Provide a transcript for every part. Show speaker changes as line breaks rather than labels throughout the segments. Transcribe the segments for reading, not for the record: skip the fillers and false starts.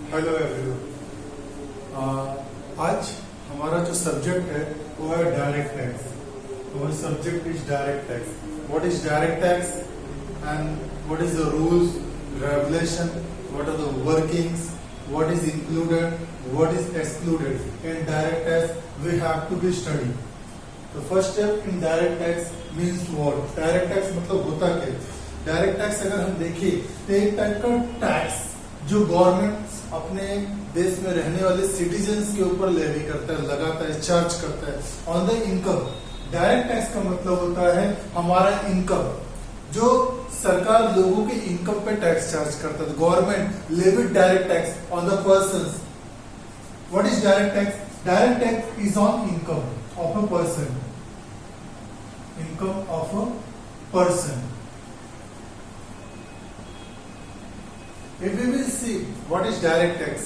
Hello everyone. आज हमारा जो सब्जेक्ट है वो है direct tax. our subject is direct tax. What is direct tax and what is the rules, regulation, what are the workings, what is included, what is excluded in direct tax, we have to be study. The first step in direct tax means what? Direct tax मतलब होता क्या? Direct tax अगर हम देखें तो एक type का tax जो गवर्नमेंट अपने देश में रहने वाले सिटीजन्स के ऊपर लेवी करता है, लगाता है, चार्ज करता है on the income. Direct tax का मतलब होता है हमारा इनकम, जो सरकार लोगों के इनकम पे टैक्स चार्ज करता है। Government levied direct tax on the persons. What is direct tax? Direct tax is on income of a person. Income of a person. If we will see what is direct tax,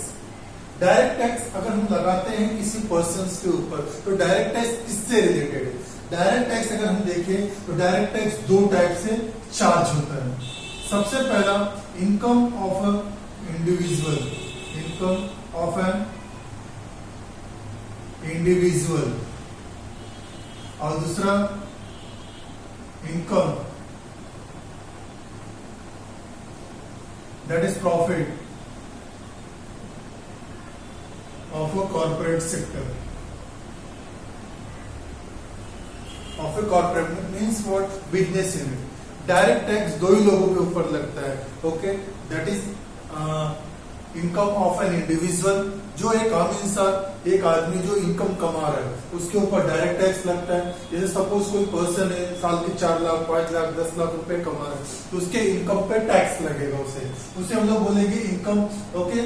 direct tax अगर हम लगाते हैं किसी person के ऊपर तो direct tax किससे related है? डायरेक्ट टैक्स अगर हम देखें तो डायरेक्ट टैक्स दो टाइप से चार्ज होता है। सबसे पहला income of a individual, income of an individual, और दूसरा income that is profit of a corporate sector. Of a corporate means what? Business unit. Direct tax दो ही लोगों के ऊपर लगता है, okay, that is income of an individual, जो एक आम इंसान, एक आदमी जो इनकम कमा रहा है उसके ऊपर डायरेक्ट टैक्स लगता है। जैसे सपोज कोई पर्सन है साल के 4 लाख 5 लाख 10 लाख रुपए कमा रहा है तो उसके इनकम पे टैक्स लगेगा। उसे हम लोग बोलेंगे income, okay,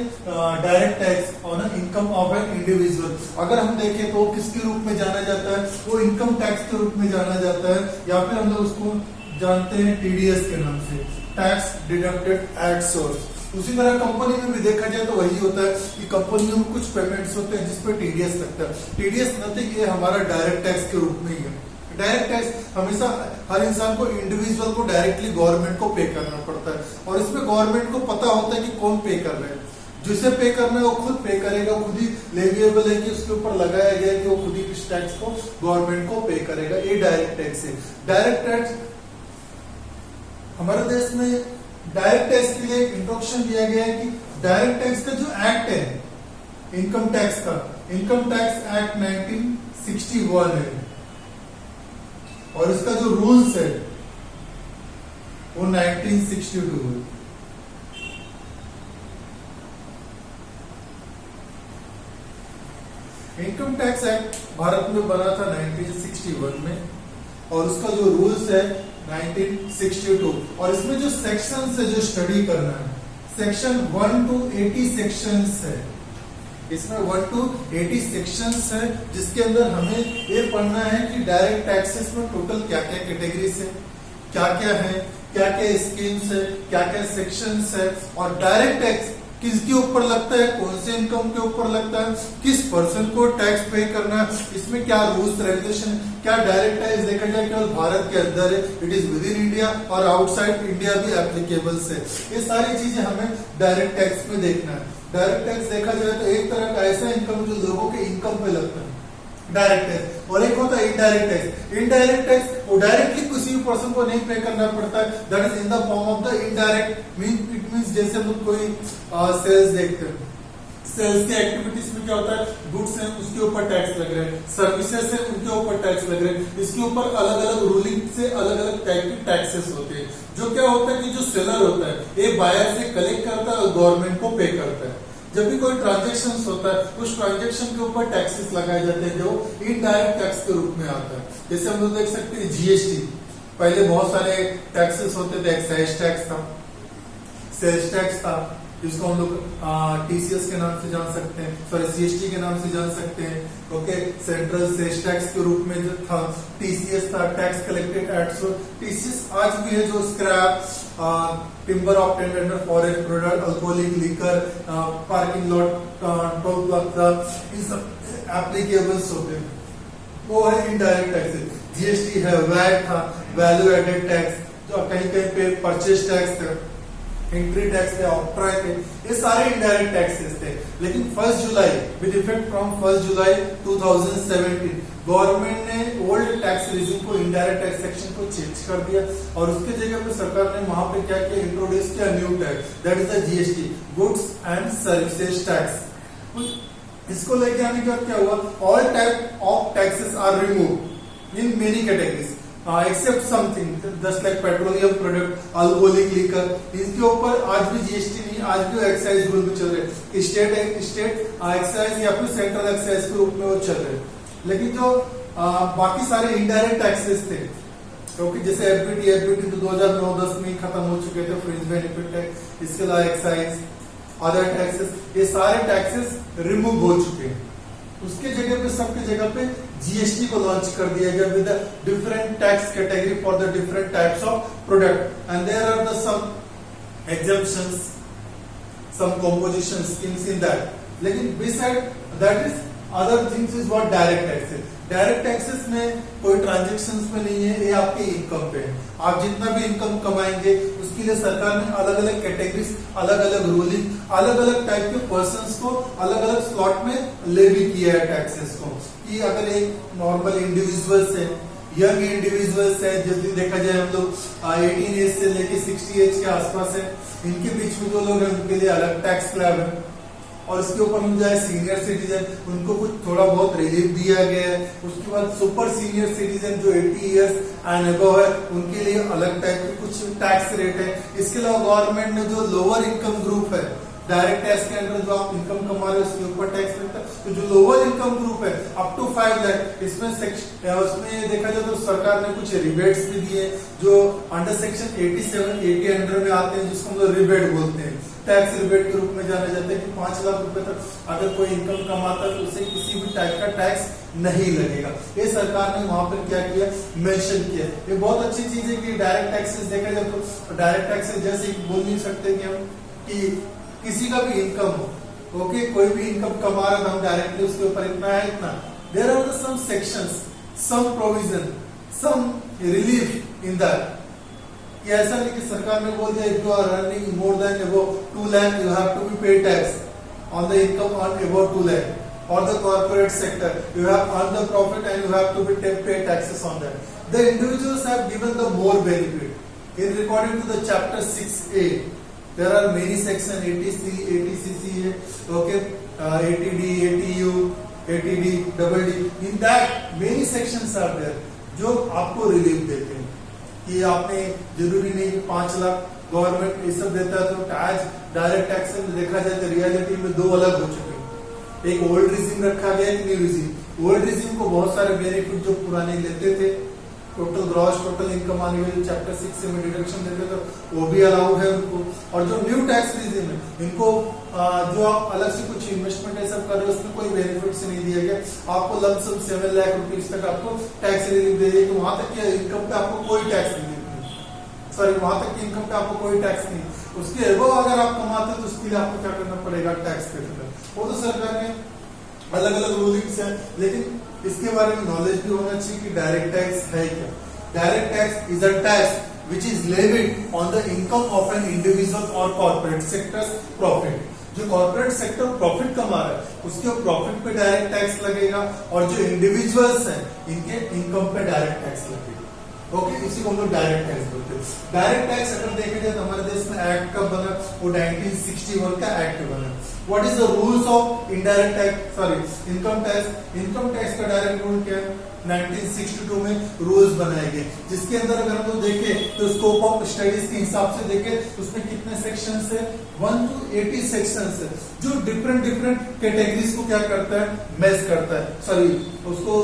direct tax on income of an individual. अगर हम देखें तो किसके रूप में जाना जाता है? वो इनकम टैक्स के रूप में जाना जाता है, या फिर हम लोग उसको जानते हैं टीडीएस के नाम से, टैक्स डिडक्टेड एट सोर्स। उसी तरह कंपनी में भी देखा जाए तो वही होता है कि कंपनियों में कुछ पेमेंट्स होते हैं जिसपे टीडीएस लगता है। टीडीएस नथिंग, ये हमारा डायरेक्ट टैक्स के रूप में ही है। डायरेक्ट टैक्स हमेशा हर इंसान को, इंडिविजुअल को डायरेक्टली गवर्नमेंट को पे करना पड़ता है, और इसमें गवर्नमेंट को पता होता है कि कौन पे कर रहा है। जिसे पे करना है वो खुद पे करेगा, खुद ही लेविएबल है कि उसके ऊपर लगाया गया है कि वो खुद ही इस टैक्स को गवर्नमेंट को पे करेगा। ये डायरेक्ट टैक्स है। डायरेक्ट टैक्स हमारे देश में डायरेक्ट टैक्स के लिए इंट्रोडक्शन दिया गया है कि डायरेक्ट टैक्स का जो एक्ट है इनकम टैक्स का, इनकम टैक्स एक्ट 1961 है, और इसका जो रूल्स है वो 1962 है। इनकम टैक्स एक्ट भारत में बना था 1961 में, और उसका जो रूल्स है 1962, और इसमें जो सेक्शंस है जो स्टडी करना है, सेक्शन 1 to 80 सेक्शंस है। इसमें 1 to 80 सेक्शंस है, जिसके अंदर हमें ये पढ़ना है कि डायरेक्ट टैक्सेस में टोटल क्या क्या कैटेगरीज है, क्या क्या है, क्या क्या स्कीम्स है, क्या क्या सेक्शंस है, और डायरेक्ट टैक्स किसके ऊपर लगता है, कौन से इनकम के ऊपर लगता है, किस पर्सन को टैक्स पे करना है, इसमें क्या रूल्स रेगुलेशन, क्या डायरेक्ट टैक्स देखा जाए केवल भारत के अंदर है, it is with in India, और आउटसाइड इंडिया भी एप्लीकेबल है। ये सारी चीजें हमें डायरेक्ट टैक्स में देखना है। डायरेक्ट टैक्स देखा जाए तो एक तरह का ऐसा इनकम जो लोगों के इनकम पे लगता है, डायरेक्ट टैक्स, और एक होता है इनडायरेक्ट टैक्स। इनडायरेक्ट टैक्स वो डायरेक्टली किसी पर्सन को नहीं पे करना पड़ता है, that is in the form of the indirect it means जैसे हम लोग कोई सेल्स देखते हैं, सेल्स की एक्टिविटीज में क्या होता है, गुड्स है उसके ऊपर टैक्स लग रहे हैं, सर्विसेज है उनके ऊपर टैक्स लग रहे हैं। इसके ऊपर अलग अलग रूलिंग से अलग अलग टाइप के टैक्सेस होते हैं। जो क्या होता है कि जो सेलर होता है ये बायर से कलेक्ट करता है और गवर्नमेंट को पे करता है। जब भी कोई ट्रांजेक्शन होता है उस ट्रांजेक्शन के ऊपर टैक्सेस लगाए जाते हैं जो इनडायरेक्ट टैक्स के रूप में आता है। जैसे हम लोग देख सकते हैं जीएसटी, पहले बहुत सारे टैक्सेस होते थे, एक्साइज टैक्स था, सेल्स टैक्स था, जिसको हम लोग टीसीएस के नाम से जान सकते हैं, सॉरी सीएसटी के नाम से जान सकते हैं, ओके। सेंट्रल सेल्स टैक्स के रूप में जो था टीसीएस था, tax collected at source. TCS आज भी है जो scrap, timber obtained under forest product, alcoholic liquor, parking lot, toll plaza, इन सब एप्लीकेबल्स होते हैं, वो है इनडायरेक्ट टैक्सेस। जीएसटी है, वैट था, वैल्यू एडेड टैक्स, जो कहीं कहीं पे परचेज टैक्स है, एंट्री टैक्स थे, ऑक्ट्रॉय थे, ये सारे इनडायरेक्ट टैक्सेस थे। लेकिन 1 जुलाई with effect from 1 July 2017 government ने ओल्ड टैक्स रिजिम को, इनडायरेक्ट टैक्स सेक्शन को चेंज कर दिया और उसके जगह पे सरकार ने वहां पे क्या किया, इंट्रोड्यूस किया new tax, that is the GST, goods and services tax. इसको लेके आने के बाद क्या हुआ, all type of taxes are remove in many categories except something just like petroleum product, alcoholic liquor, इसके ऊपर आज भी जीएसटी नहीं, आज भी एक्साइज रूल में चल रहे, स्टेट एक्साइज या फिर सेंट्रल एक्साइज के रूप में वो चल रहे। लेकिन जो बाकी सारे इनडायरेक्ट टैक्सेस थे, क्योंकि जैसे एफबीटी तो 2009-10 में ही खत्म हो चुके थे, फ्रिंज बेनिफिट टैक्स, इसके अलावा एक्साइज, अदर टैक्सेस, ये सारे टैक्सेस रिमूव हो चुके हैं। उसके जगह पे, सबके जगह पे जीएसटी को लॉन्च कर दिया गया with different tax category for the different types of product and there are the some exemptions, some composition schemes in that. लेकिन beside that is other things is what direct taxes. Direct taxes में कोई transactions में नहीं है, ये आपके income पे है। आप जितना भी इनकम कमाएंगे उसके लिए सरकार ने अलग अलग कैटेगरीज, अलग अलग रूलिंग, अलग अलग टाइप के पर्संस को अलग अलग स्लॉट में लेवी किया है टैक्सेस को। कि अगर एक नॉर्मल इंडिविजुअल्स है, यंग इंडिविजुअल्स है, जल्दी देखा जाए हम लोग 18 एज से लेके 60 एज के आसपास है, इनके बीच में जो लोग हैं उनके लिए अलग टैक्स स्लैब है। और इसके ऊपर हम जाए सीनियर सिटीजन, उनको कुछ थोड़ा बहुत रिलीफ दिया गया है। उसके बाद सुपर सीनियर सिटीजन जो 80 इयर्स एंड अबव है, उनके लिए अलग टाइप के कुछ टैक्स रेट है। इसके अलावा गवर्नमेंट ने जो लोअर इनकम ग्रुप है, डायरेक्ट टैक्स के अंदर जो आप इनकम कमा रहे हो उसके ऊपर टैक्स लगता है। तो जो लोअर इनकम ग्रुप है अप टू 5 लाख, उसमें देखा जाए तो सरकार ने कुछ रिबेट्स भी दिए जो अंडर सेक्शन 87, 80 अंडर में आते हैं, जिसको हम लोग रिबेट बोलते हैं, टैक्स रिबेट के रूप में जाना जाता है। कि 5 लाख रुपए तक अगर कोई इनकम कमाता है तो उसे किसी भी टाइप का टैक्स नहीं लगेगा। ये सरकार ने वहां पर क्या किया, मेंशन किया। ये बहुत अच्छी चीज है कि डायरेक्ट टैक्सेस देखा जाए तो डायरेक्ट टैक्सेस जैसे बोल नहीं सकते कि हम कि किसी का भी इनकम हो, ओके, कोई भी इनकम कमा रहा है हम डायरेक्टली उसके ऊपर इतना है इतना। There are some sections, some provision, some relief in that. कि ऐसा नहीं कि सरकार ने बोल दिया if you are earning more than above 2 lakh you have to be pay tax on the income on above 2 lakh, or the corporate sector you have earned the profit and you have to be pay taxes on that. The individuals have given the more benefit in according to the chapter 6A. There are many sections, 80C, 80CC, okay, 80D, 80U, 80D, double D. In that many sections are there जो आपको relief देते हैं। कि आपने जरूरी नहीं 5 lakh government ये सब देता है, तो आज डायरेक्ट टैक्स में देखा जाए तो रियलिटी में 2 अलग हो चुके हैं। एक ओल्ड रिजिम रखा गया, एक न्यू रिजिम। ओल्ड रिजिम को बहुत सारे बेनिफिट जो पुराने लेते थे, टोटल ग्रॉस टोटल इनकम आने वाले चैप्टर 6 में डिडक्शन देते थे, वो भी अलाउड है उनको। और जो न्यू टैक्स रिजिम है, इनको जो आप अलग से कुछ इन्वेस्टमेंट ये सब कर रहे हो उसमें कोई बेनिफिट से नहीं दिया गया। आपको लमसम 7 लाख रुपीज तक आपको टैक्स रिलीफ दे दिया कि वहां तक की इनकम पे आपको कोई टैक्स नहीं, सॉरी वहां तक की इनकम पे आपको कोई टैक्स नहीं। उसके एबव अगर आप कमाते तो उसके लिए आपको क्या करना पड़ेगा, टैक्स पे करना। वो तो सरकार ने अलग अलग रूलिंग्स है, लेकिन इसके बारे में नॉलेज भी होना चाहिए कि डायरेक्ट टैक्स है क्या। Direct tax is a tax which is levied on the income of an individual और कॉर्पोरेट सेक्टर्स प्रॉफिट। जो कॉर्पोरेट सेक्टर प्रॉफिट कमा रहा है उसके प्रॉफिट पे डायरेक्ट टैक्स लगेगा, और जो इंडिविजुअल्स हैं इनके इनकम पे डायरेक्ट टैक्स लगेगा। ओके, इसी को हम लोग डायरेक्ट टैक्स बोलते हैं। डायरेक्ट टैक्स अगर देखे जाए तो हमारे देश में एक्ट कब बना, वो 1961 का एक्ट बना। What is the rules of indirect tax, sorry income tax. Income tax का डायरेक्ट रूल क्या है, 1962 में रूल्स बनाए गए, जिसके अंदर अगर हम लोग देखें तो स्कोप ऑफ स्टडीज के हिसाब से देखें तो उसमें कितने सेक्शंस है, 1 to 80 सेक्शंस है, जो डिफरेंट कैटेगरीज को क्या करता है, मैच करता है, सॉरी उसको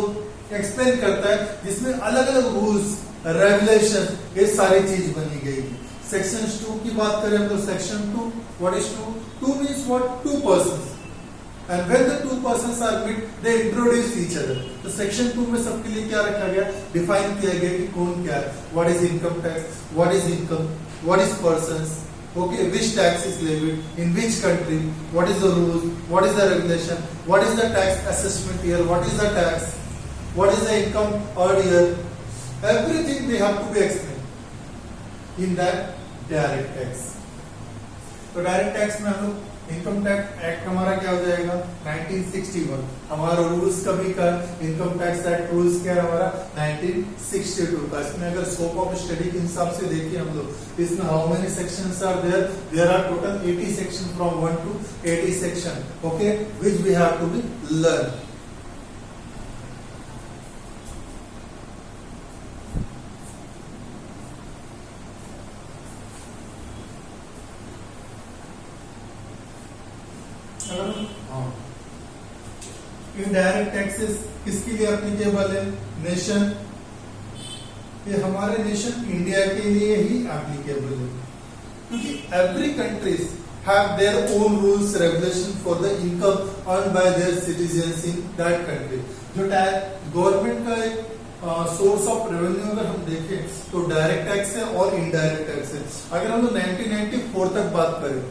एक्सप्लेन करता है, जिसमें अलग अलग रूल्स, रेगुलेशन, ये सारी चीज बनी गई है। सेक्शन 2 की बात करें तो section 2, what is 2? 2 means what, 2 persons, and when the 2 persons are meet they introduce each other। तो सेक्शन 2 में सबके लिए क्या रखा गया, डिफाइन किया गया कि कौन क्या है, what is income tax, what is income, what is persons, okay, which tax is levied, in which country, what is the rules, what is the regulation, what is the tax assessment here, what is the tax, what is the income earned here, everything they have to be explained in that direct tax। तो direct tax में हम लोग income tax act हमारा क्या हो जाएगा 1961, हमारा rules कभी का इनकम टैक्स एक्ट रूल्स क्या है हमारा 1962 का। इसमें अगर स्कोप ऑफ स्टडी के हिसाब से देखिए हम लोग, इसमें how many sections are there, there are total 80 section from 1 to 80 section, okay, which we have to be learn. Indirect taxes किसके लिए एप्लीकेबल है, नेशन, ये हमारे नेशन इंडिया के लिए ही एप्लीकेबल है, क्योंकि every countries have their own rules regulation for the income earn by there citizens in that country. जो गवर्नमेंट का एक सोर्स ऑफ रेवेन्यू अगर हम देखें तो डायरेक्ट टैक्स है और इनडायरेक्ट टैक्स है। अगर हम लोग 1994 तक बात करें,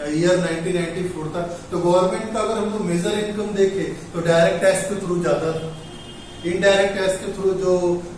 ईयर 1994 तक, तो गवर्नमेंट का अगर हम लोग मेजर इनकम देखें तो डायरेक्ट टैक्स के थ्रू जाता था, इनडायरेक्ट टैक्स के थ्रू जो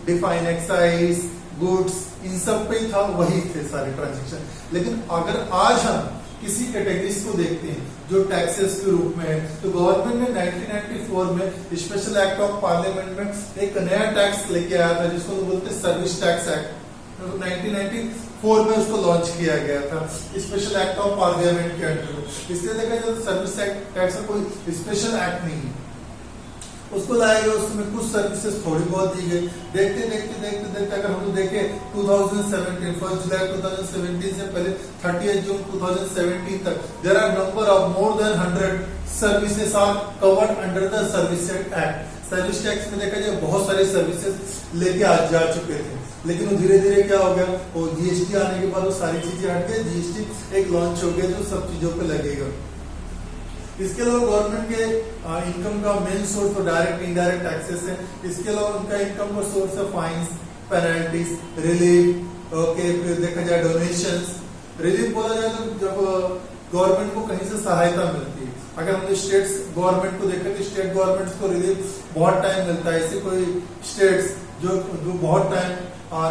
डिफाइन एक्साइज गुड्स इन सब पे था वही थे सारे ट्रांजेक्शन। लेकिन अगर आज हम किसी कैटेगरीज को देखते हैं जो टैक्सेस के रूप में है, तो गवर्नमेंट ने 1994 में स्पेशल एक्ट ऑफ पार्लियामेंट में एक नया टैक्स लेके आया था जिसको बोलते हैं सर्विस टैक्स एक्ट। तो 1994 में उसको लॉन्च किया गया था स्पेशल एक्ट ऑफ पार्लियामेंट के अंडर। इसलिए देखा जाए तो सर्विस टैक्स का कोई स्पेशल एक्ट नहीं है, उसको लाया गया, उसमें कुछ सर्विसेज थोड़ी बहुत दी गई। देखते देखते देखते देखते अगर हम लोग देखें 2017 1 जुलाई 2017 से पहले 30 जून 2017 तक there are number of more than 100 services are covered under the service act. Service tax में देखा जाए बहुत सारे सर्विसेज लेके आज जा चुके थे, लेकिन वो धीरे धीरे क्या हो गया, वो जीएसटी आने के बाद वो सारी चीजें हट गई, जीएसटी एक लॉन्च हो गया जो सब चीजों पे लगेगा। इसके अलावा गवर्नमेंट के इनकम का मेन सोर्स तो डायरेक्ट इनडायरेक्ट टैक्सेस है। इसके अलावा उनका इनकम का सोर्स है फाइन्स, पेनल्टीज, रिलीफ, ओके, फिर देखा जाए डोनेशंस। रिलीफ बोला जाए तो जब गवर्नमेंट को कहीं से सहायता मिलती है, अगर हम स्टेट्स गवर्नमेंट को देखें तो स्टेट गवर्नमेंट को रिलीफ बहुत टाइम मिलता है। ऐसे कोई स्टेट्स जो बहुत टाइम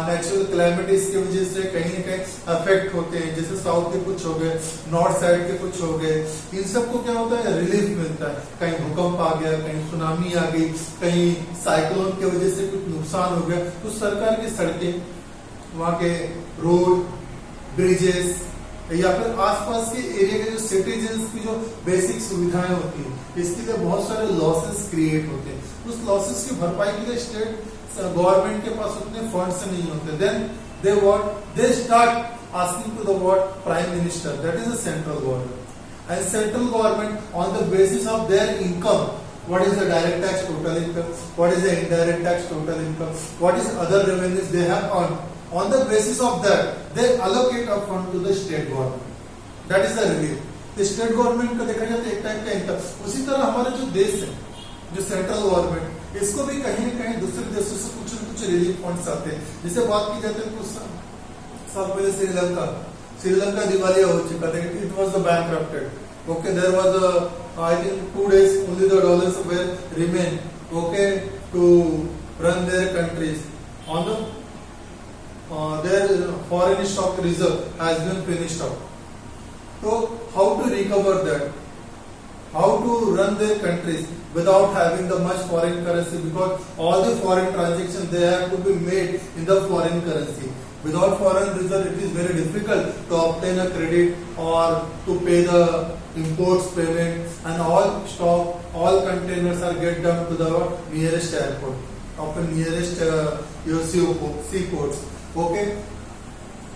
नेचुरल क्लाइमेटीज की वजह से कहीं न कहीं अफेक्ट होते हैं, जैसे साउथ के कुछ हो गए, नॉर्थ साइड के कुछ हो गए, इन सबको क्या होता है रिलीफ मिलता है। कहीं भूकंप आ गया, कहीं सुनामी आ गई, कहीं साइक्लोन की वजह से कुछ नुकसान हो गया, तो सरकार की सड़कें, वहाँ के रोड, ब्रिजेस या फिर आसपास के एरिया के जो सिटीजन्स की जो बेसिक सुविधाएं होती है, इसके लिए बहुत सारे लॉसेस क्रिएट होते हैं। उस लॉसेस की भरपाई के लिए स्टेट गवर्नमेंट के पास उतने फंड्स नहीं होते, then they start asking to the prime minister, that is the central government, and central government on the basis of their income, what is the direct tax total income, what is the indirect tax total income, what is other revenues they have on the basis of that they allocate a fund to the state government, that is the relief। तो state government का देखा जाए तो एक type का income. उसी तरह हमारा जो देश है, जो सेंट्रल गवर्नमेंट, इसको भी कहीं न कहीं दूसरे देशों से कुछ न कुछ रिलीफ फंड्स आते हैं। जैसे बात की जाती है कुछ साल पहले श्रीलंका दिवालिया हो चुका था, it was the bankrupted, okay, there was I think 2 days only the dollars were remain, okay, to run their countries on the their foreign stock reserve has been finished up. So how to recover that, how to run their countries without having the much foreign currency, because all the foreign transactions they have to be made in the foreign currency. Without foreign reserve it is very difficult to obtain a credit or to pay the imports payment, and all stock, all containers are get dumped to the nearest airport, often nearest your seaports, okay.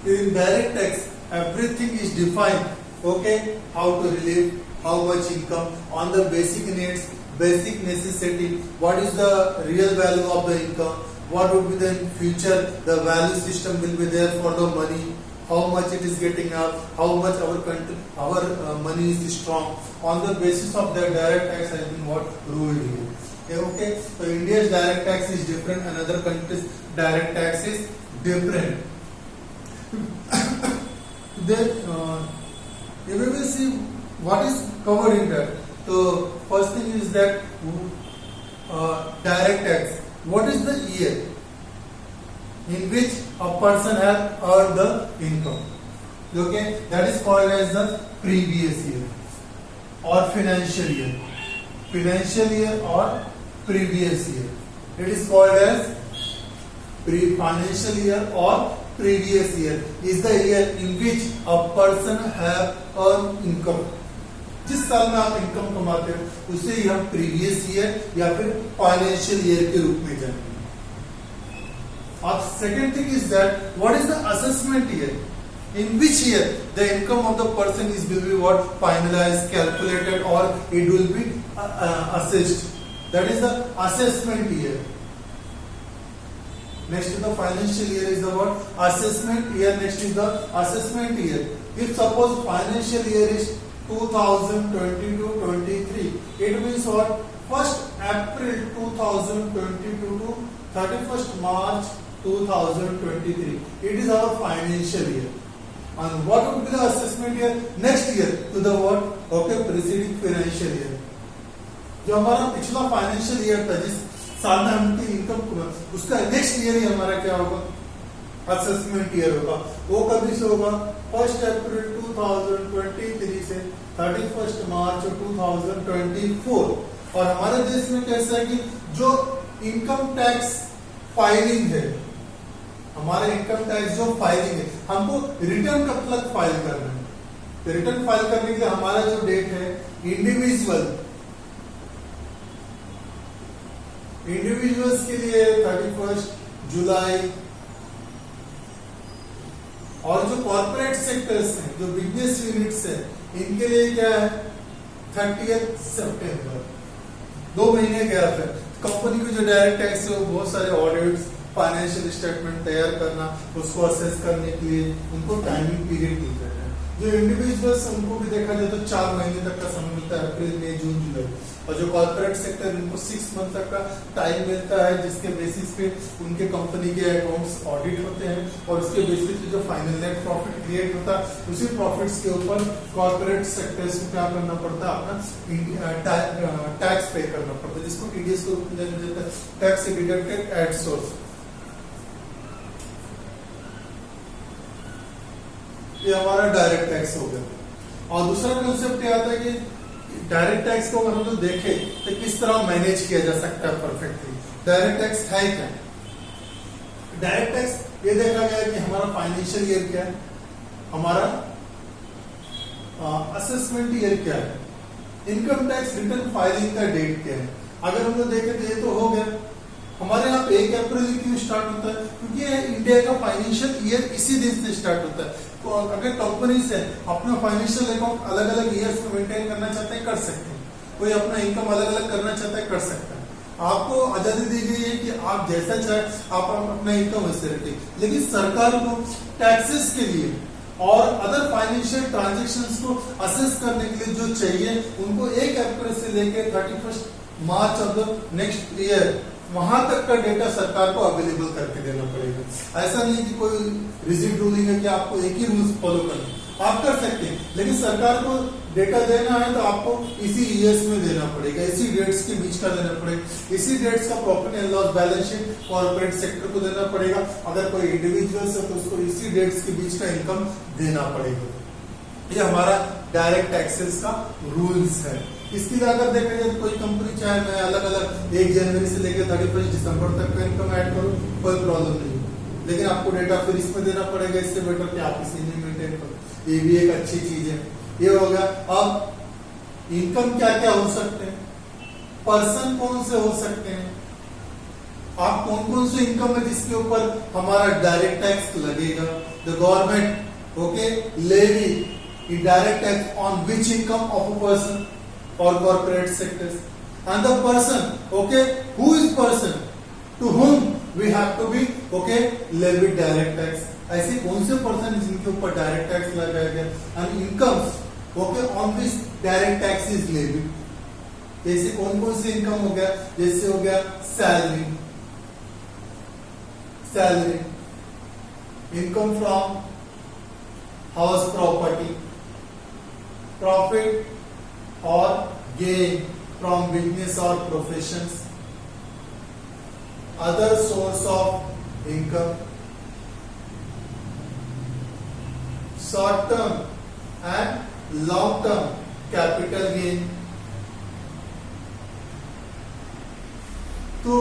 In direct tax everything is defined, okay, how to relieve, how much income on the basic needs, basic necessity, what is the real value of the income, what would be the future, the value system will be there for the money, how much it is getting up, how much our country, our money is strong. On the basis of that, direct tax has been ruled here. Okay, so India's direct tax is different, another country's direct tax is different. Then we will see what is covered in that. So first thing is that direct tax. What is the year in which a person has earned the income? जो कि that is called as the previous year और financial year और previous year. It is called as financial year और previous year is the year in which a person have earned income। जिस साल में आप income कमाते हो उसे ही हम प्रीवियस ईयर या फिर फाइनेंशियल ईयर के रूप में जानेंगे। अब second thing is that what is the assessment year, in which year the income of the person is will be what finalized, calculated or it will be assessed, that is the assessment year। Next to the financial year is the what assessment year, next is the assessment year। If suppose financial year is 2022-23, it means what 1st April 2022 to 31st March 2023, it is our financial year। And what would be the assessment year next year to the what okay preceding financial year। जो हमारा पिछला financial year था जिस साल में हमकी income उसका next year ही हमारा क्या होगा असेसमेंट ईयर होगा। वो कभी से होगा 1st अप्रैल 2023 से 31st मार्च 2024। और हमारे देश में कैसा है कि जो इनकम टैक्स फाइलिंग है, हमारा इनकम टैक्स जो फाइलिंग है हमको रिटर्न कब तक फाइल करना है, तो रिटर्न फाइल करने के लिए हमारा जो डेट है इंडिविजुअल्स के लिए 31st जुलाई, और जो कॉर्पोरेट सेक्टर्स हैं जो बिजनेस यूनिट्स हैं इनके लिए क्या है 30th सितंबर। 2 महीने गैप है। कंपनी को जो डायरेक्ट टैक्स है वो बहुत सारे ऑडिट्स फाइनेंशियल स्टेटमेंट तैयार करना उसको असेस करने के लिए उनको टाइमिंग पीरियड मिलता है। जो इंडिविजुअल्स उनको भी देखा जाए तो 4 महीने तक का समय मिलता है, अप्रैल मई जून जुलाई। और जो कॉर्पोरेट सेक्टर उनको 6 मंथ तक का टाइम मिलता है जिसके बेसिस पे उनके कंपनी के अकाउंट्स ऑडिट होते हैं और उसके बेसिस पे जो फाइनल नेट प्रॉफिट क्रिएट होता है उसी प्रॉफिट्स के ऊपर कॉर्पोरेट सेक्टर्स को क्या करना पड़ता है अपना टैक्स पे करना पड़ता है जिसको टीडीएस को टैक्स डिडक्टेड एट सोर्स। ये हमारा डायरेक्ट टैक्स हो गया। और दूसरा कंसेप्ट ये आता है कि डायरेक्ट टैक्स को अगर हम लोग देखें तो किस तरह मैनेज किया जा सकता है परफेक्टली। डायरेक्ट टैक्स है क्या? डायरेक्ट टैक्स ये देखा गया कि हमारा फाइनेंशियल ईयर क्या है, हमारा असेसमेंट ईयर क्या है, इनकम टैक्स रिटर्न फाइलिंग का डेट क्या है। अगर हम लोग देखें तो ये तो हो गया। हमारे यहाँ पे 1 अप्रैल क्यों स्टार्ट होता है? क्योंकि इंडिया का फाइनेंशियल ईयर इसी दिन से स्टार्ट होता है। तो अगर कंपनीज है अपना फाइनेंशियल अकाउंट अलग अलग ईयर्स में मेंटेन करना चाहते हैं कर सकते हैं, कोई अपना इनकम अलग अलग करना चाहता है कर सकता है। आपको आजादी दी गई है कि आप जैसा चाहे आप अपना इनकम वैसे रखिए, लेकिन सरकार को टैक्सेस के लिए और अदर फाइनेंशियल ट्रांजेक्शन्स को असेस करने के लिए जो चाहिए उनको 1 अप्रैल से लेकर 31st March of the next year वहां तक का डेटा सरकार को अवेलेबल करके देना पड़ेगा। ऐसा नहीं कि कोई रिजिड रूलिंग है कि आपको एक ही रूल्स फॉलो करना, आप कर सकते हैं लेकिन सरकार को डेटा देना है तो आपको इसी ईयर्स में देना पड़ेगा, इसी डेट्स के बीच का देना पड़ेगा, इसी डेट्स का profit and loss balance sheet corporate sector को देना पड़ेगा। अगर कोई इंडिविजुअल्स है तो उसको इसी डेट्स के बीच का इनकम देना पड़ेगा। ये हमारा डायरेक्ट टैक्सेस का रूल्स है। इसके लिए अगर देखा जाए तो कोई कंपनी चाहे मैं अलग अलग 1 जनवरी से लेकर 31 दिसंबर तक का इनकम ऐड करूं कोई प्रॉब्लम नहीं, लेकिन आपको डेटा फिर इसमें देना पड़ेगा। इससे बेटर कि आप इसी में मेंटेन करो, ये भी एक अच्छी चीज है। ये हो गया। अब इनकम क्या क्या हो सकते हैं, पर्सन कौन से हो सकते हैं, आप कौन कौन से इनकम है जिसके ऊपर हमारा डायरेक्ट टैक्स लगेगा। The government okay levy direct tax on which income of a person or corporate sectors, and the person okay who is person to whom we have to be okay levy direct tax। ऐसे कौन से person जिनके ऊपर direct tax लगाया गया and incomes okay on which direct tax is levied. जैसे कौन कौन से इनकम हो गया, जैसे हो गया salary, income from house property, profit or gain from business or professions, other source of income short term and long term capital gain. तो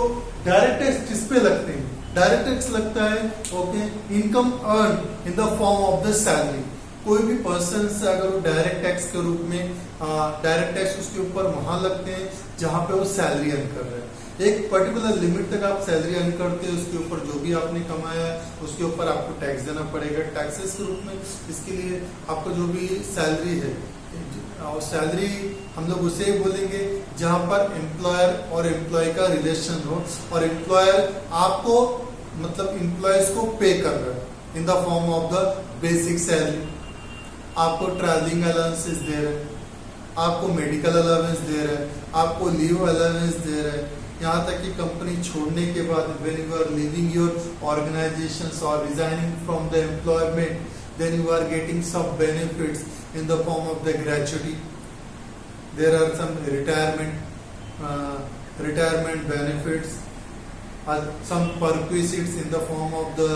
डायरेक्ट टैक्स किस पे लगते हैं? डायरेक्ट टैक्स लगता है okay income earn in the form of the salary. कोई भी person से अगर वो डायरेक्ट टैक्स के रूप में डायरेक्ट टैक्स उसके ऊपर वहां लगते हैं जहां पे वो सैलरी अर्न कर रहे हैं। एक पर्टिकुलर लिमिट तक आप सैलरी अर्न करते हैं, उसके ऊपर जो भी आपने कमाया है उसके ऊपर आपको टैक्स देना पड़ेगा टैक्सेस के रूप में। इसके लिए आपको जो भी सैलरी है और सैलरी हम लोग उसे ही बोलेंगे जहां पर एम्प्लॉयर और एम्प्लॉय का रिलेशन हो और एम्प्लॉयर आपको मतलब एम्प्लॉयज को पे कर रहा है इन the form of the basic salary. आपको ट्रैवलिंग अलाउंसेस दे रहे हैं, आपको मेडिकल अलाउंस दे रहे हैं, आपको लीव अलाउंस दे रहे हैं, यहाँ तक कि कंपनी छोड़ने के बाद when you are leaving your organisations और resigning from the employment then you are getting some benefits in the form of the gratuity. There are some retirement benefits, some perquisites in the form of the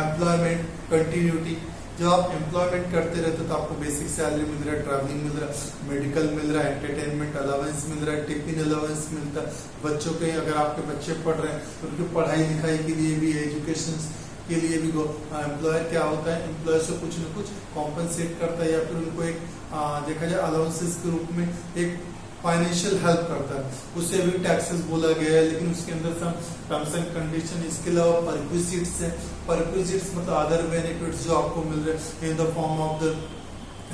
employment continuity. जब आप employment करते रहते तो आपको basic salary मिल रहा है, travelling मिल रहा है, मेडिकल मिल रहा है, एंटरटेनमेंट अलाउंस मिल रहा है, टिफिन अलाउंस मिलता है। बच्चों के अगर आपके बच्चे पढ़ रहे हैं तो उनकी पढ़ाई लिखाई के लिए भी एजुकेशन के लिए भी एम्प्लॉयर क्या होता है एम्प्लॉयर से कुछ न कुछ कॉम्पनसेट करता है या फिर उनको एक देखा जाए अलाउंसेस के रूप में एक फाइनेंशियल हेल्प करता है। उसे भी टैक्सेस बोला गया है लेकिन उसके अंदर सब टर्म्स एंड कंडीशन। इसके अलावा परक्विजिट्स है, परक्विजिट्स मतलब अदर बेनिफिट्स जो आपको मिल रहे हैं in the form of the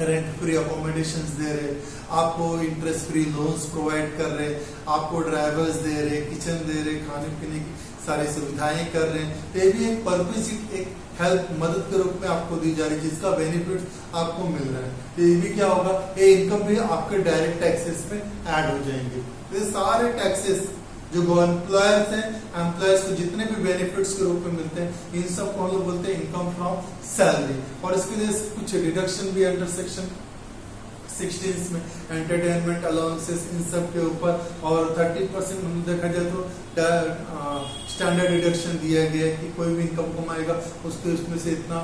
rent free accommodations दे रहे, आपको इंटरेस्ट फ्री लोन्स प्रोवाइड कर रहे, आपको ड्राइवर्स दे रहे, किचन दे रहे, खाने पीने की सारी सुविधाएं कर रहे हैं। तो ये भी एक परक्विजिट एक हेल्प मदद के रूप में आपको दी जा रही है जिसका बेनिफिट आपको मिल रहा है। तो ये भी क्या होगा ये इनकम भी आपके डायरेक्ट टैक्सेस में ऐड हो जाएंगे। तो ये सारे टैक्सेस जो एम्प्लॉयर्स हैं एम्प्लॉयर्स को जितने भी बेनिफिट्स के रूप में मिलते हैं इन सब को हम लोग बोलते हैं इनकम फ्रॉम सैलरी। और इसके लिए कुछ डिडक्शन भी अंडर सेक्शन 16 में एंटरटेनमेंट अलाउंसेस इन सब के ऊपर और 30% हम देखा जाए तो स्टैंडर्ड डिडक्शन दिया गया है कि कोई भी इनकम कमाएगा उसके उसमें से इतना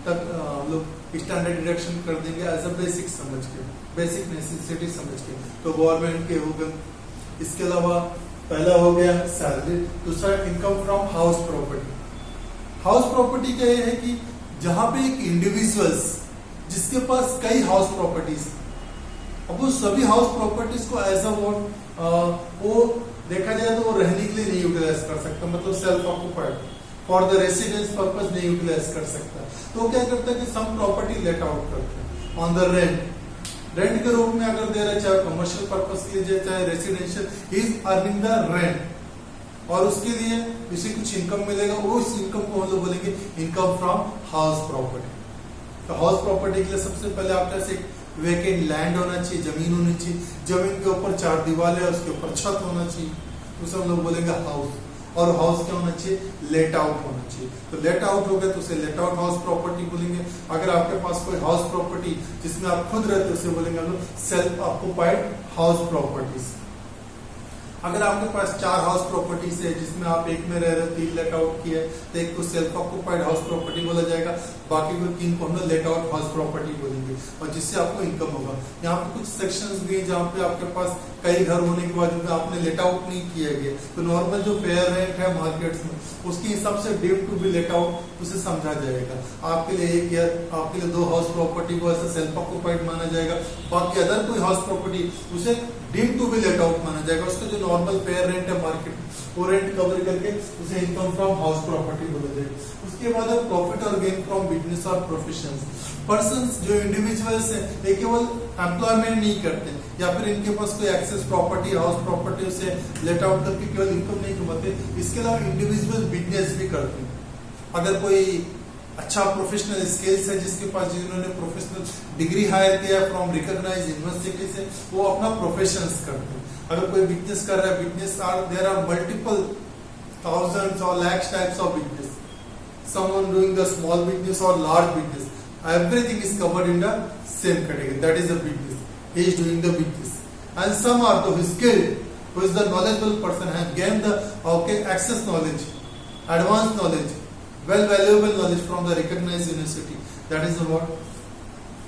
तक हम लोग स्टैंडर्ड डिडक्शन कर देंगे एज अ बेसिक समझ के, बेसिक नेसेसिटी समझ के। तो गवर्नमेंट के हो गए। इसके अलावा पहला हो गया सैलरी, दूसरा income from house property. House property का ये है कि जहां पे एक इंडिविजुअल्स जिसके पास कई हाउस प्रॉपर्टीज, अब वो सभी हाउस प्रॉपर्टीज को एज अ वो देखा जाए तो वो रहने के लिए नहीं यूटिलाइज कर सकता, मतलब self occupied for the residence purpose नहीं यूटिलाइज कर सकता। तो क्या करता है कि सम प्रॉपर्टी लेट आउट करते हैं ऑन द रेंट के रूप में अगर दे रहे, चाहे कमर्शियल पर्पस के लिए चाहे residential, he is earning the rent और उसके लिए इसे कुछ इनकम मिलेगा। वो इस इनकम को हम लोग बोलेंगे इनकम फ्रॉम हाउस प्रॉपर्टी। तो हाउस प्रॉपर्टी के लिए सबसे पहले आपके पास एक वेकेंट लैंड होना चाहिए, जमीन होनी चाहिए, जमीन के ऊपर 4 दीवारें है, उसके ऊपर छत होना चाहिए, उसे हम लोग बोलेंगे हाउस। और हाउस क्या होना चाहिए, लेट आउट होना चाहिए। तो लेट आउट हो गया तो उसे लेट आउट हाउस प्रॉपर्टी बोलेंगे। अगर आपके पास कोई हाउस प्रॉपर्टी जिसमें आप खुद रहते उसे बोलेंगे हम लोग सेल्फ ऑक्युपाइड हाउस प्रॉपर्टीज। अगर आपके पास 4 हाउस प्रॉपर्टीज है जिसमें आप एक में रह रहे 3 लेट आउट किए तो एक को सेल्फ ऑक्युपाइड हाउस प्रॉपर्टी बोला जाएगा, बाकी को 3 को हम लोग लेट आउट हाउस प्रॉपर्टी बोलेंगे और जिससे आपको इनकम होगा। यहाँ पे कुछ सेक्शंस भी है जहाँ पे आपके पास कई घर होने के बाद आपने लेट आउट नहीं किया गया तो नॉर्मल जो फेयर रेंट है मार्केट्स में उसके हिसाब से deemed to be let out उसे समझा जाएगा। आपके लिए 1 या आपके लिए 2 हाउस प्रॉपर्टी को ऐसा सेल्फ ऑक्युपाइड माना जाएगा, बाकी अदर कोई हाउस प्रॉपर्टी उसे deemed to be let out माना जाएगा। उसका जो नॉर्मल फेयर रेंट है मार्केट वो रेंट कवर करके उसे इनकम फ्रॉम हाउस प्रॉपर्टी बोला जाएगा। उसके बाद प्रॉफिट और गेन फ्रॉम बिजनेस और प्रोफेशंस। पर्संस जो इंडिविजुअल्स हैं ये केवल एम्प्लॉयमेंट नहीं करते या फिर इनके पास कोई एक्सेस प्रॉपर्टी हाउस प्रॉपर्टी उसे लेट आउट करके केवल इनकम नहीं कमाते, इसके अलावा इंडिविजुअल बिजनेस भी करते हैं। अगर कोई अच्छा प्रोफेशनल स्किल्स है जिसके पास जिन्होंने प्रोफेशनल डिग्री हायर किया फ्रॉम रिकॉग्नाइज्ड यूनिवर्सिटी से वो अपना प्रोफेशंस करते हैं। अगर कोई बिजनेस कर रहा है, business there are multiple thousands or lakhs types of business, someone doing the small business or large business, everything is covered in the same category, that is a business, he is doing the business. And some are who is skilled, who is the knowledgeable person, has gained the access knowledge, advanced knowledge, well valuable knowledge from the recognized university, That is what?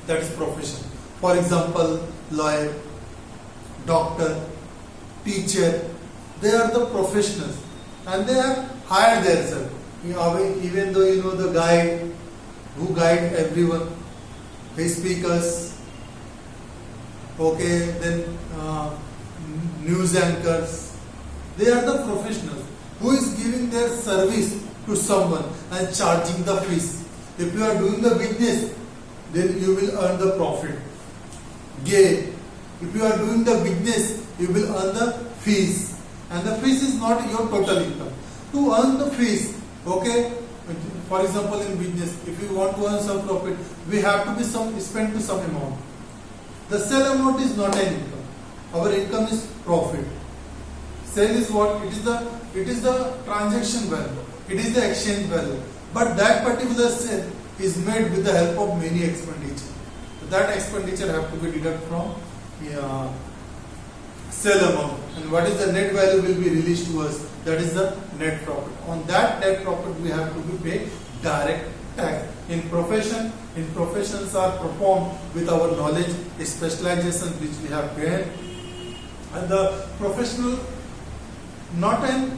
That is profession. For example, lawyer, doctor, teacher, they are the professionals and they have hired themselves. Even though you know the guide who guide everyone, the speakers, okay, then news anchors, they are the professionals who is giving their service to someone and charging the fees. If you are doing the business, then you will earn the profit, gain. If you are doing the business, you will earn the fees, and the fees is not your total income. To earn the fees, okay, for example in business, if you want to earn some profit, we have to be spent to some amount. The sale amount is not an income. Our income is profit. Sale is what? It is the transaction value. It is the exchange value. But that particular sale is made with the help of many expenditure. That expenditure have to be deducted from sale amount. And what is the net value will be released to us? That is the net profit. On that net profit we have to be paid direct tax. In professions are performed with our knowledge, specialization which we have gained. And the professional, not a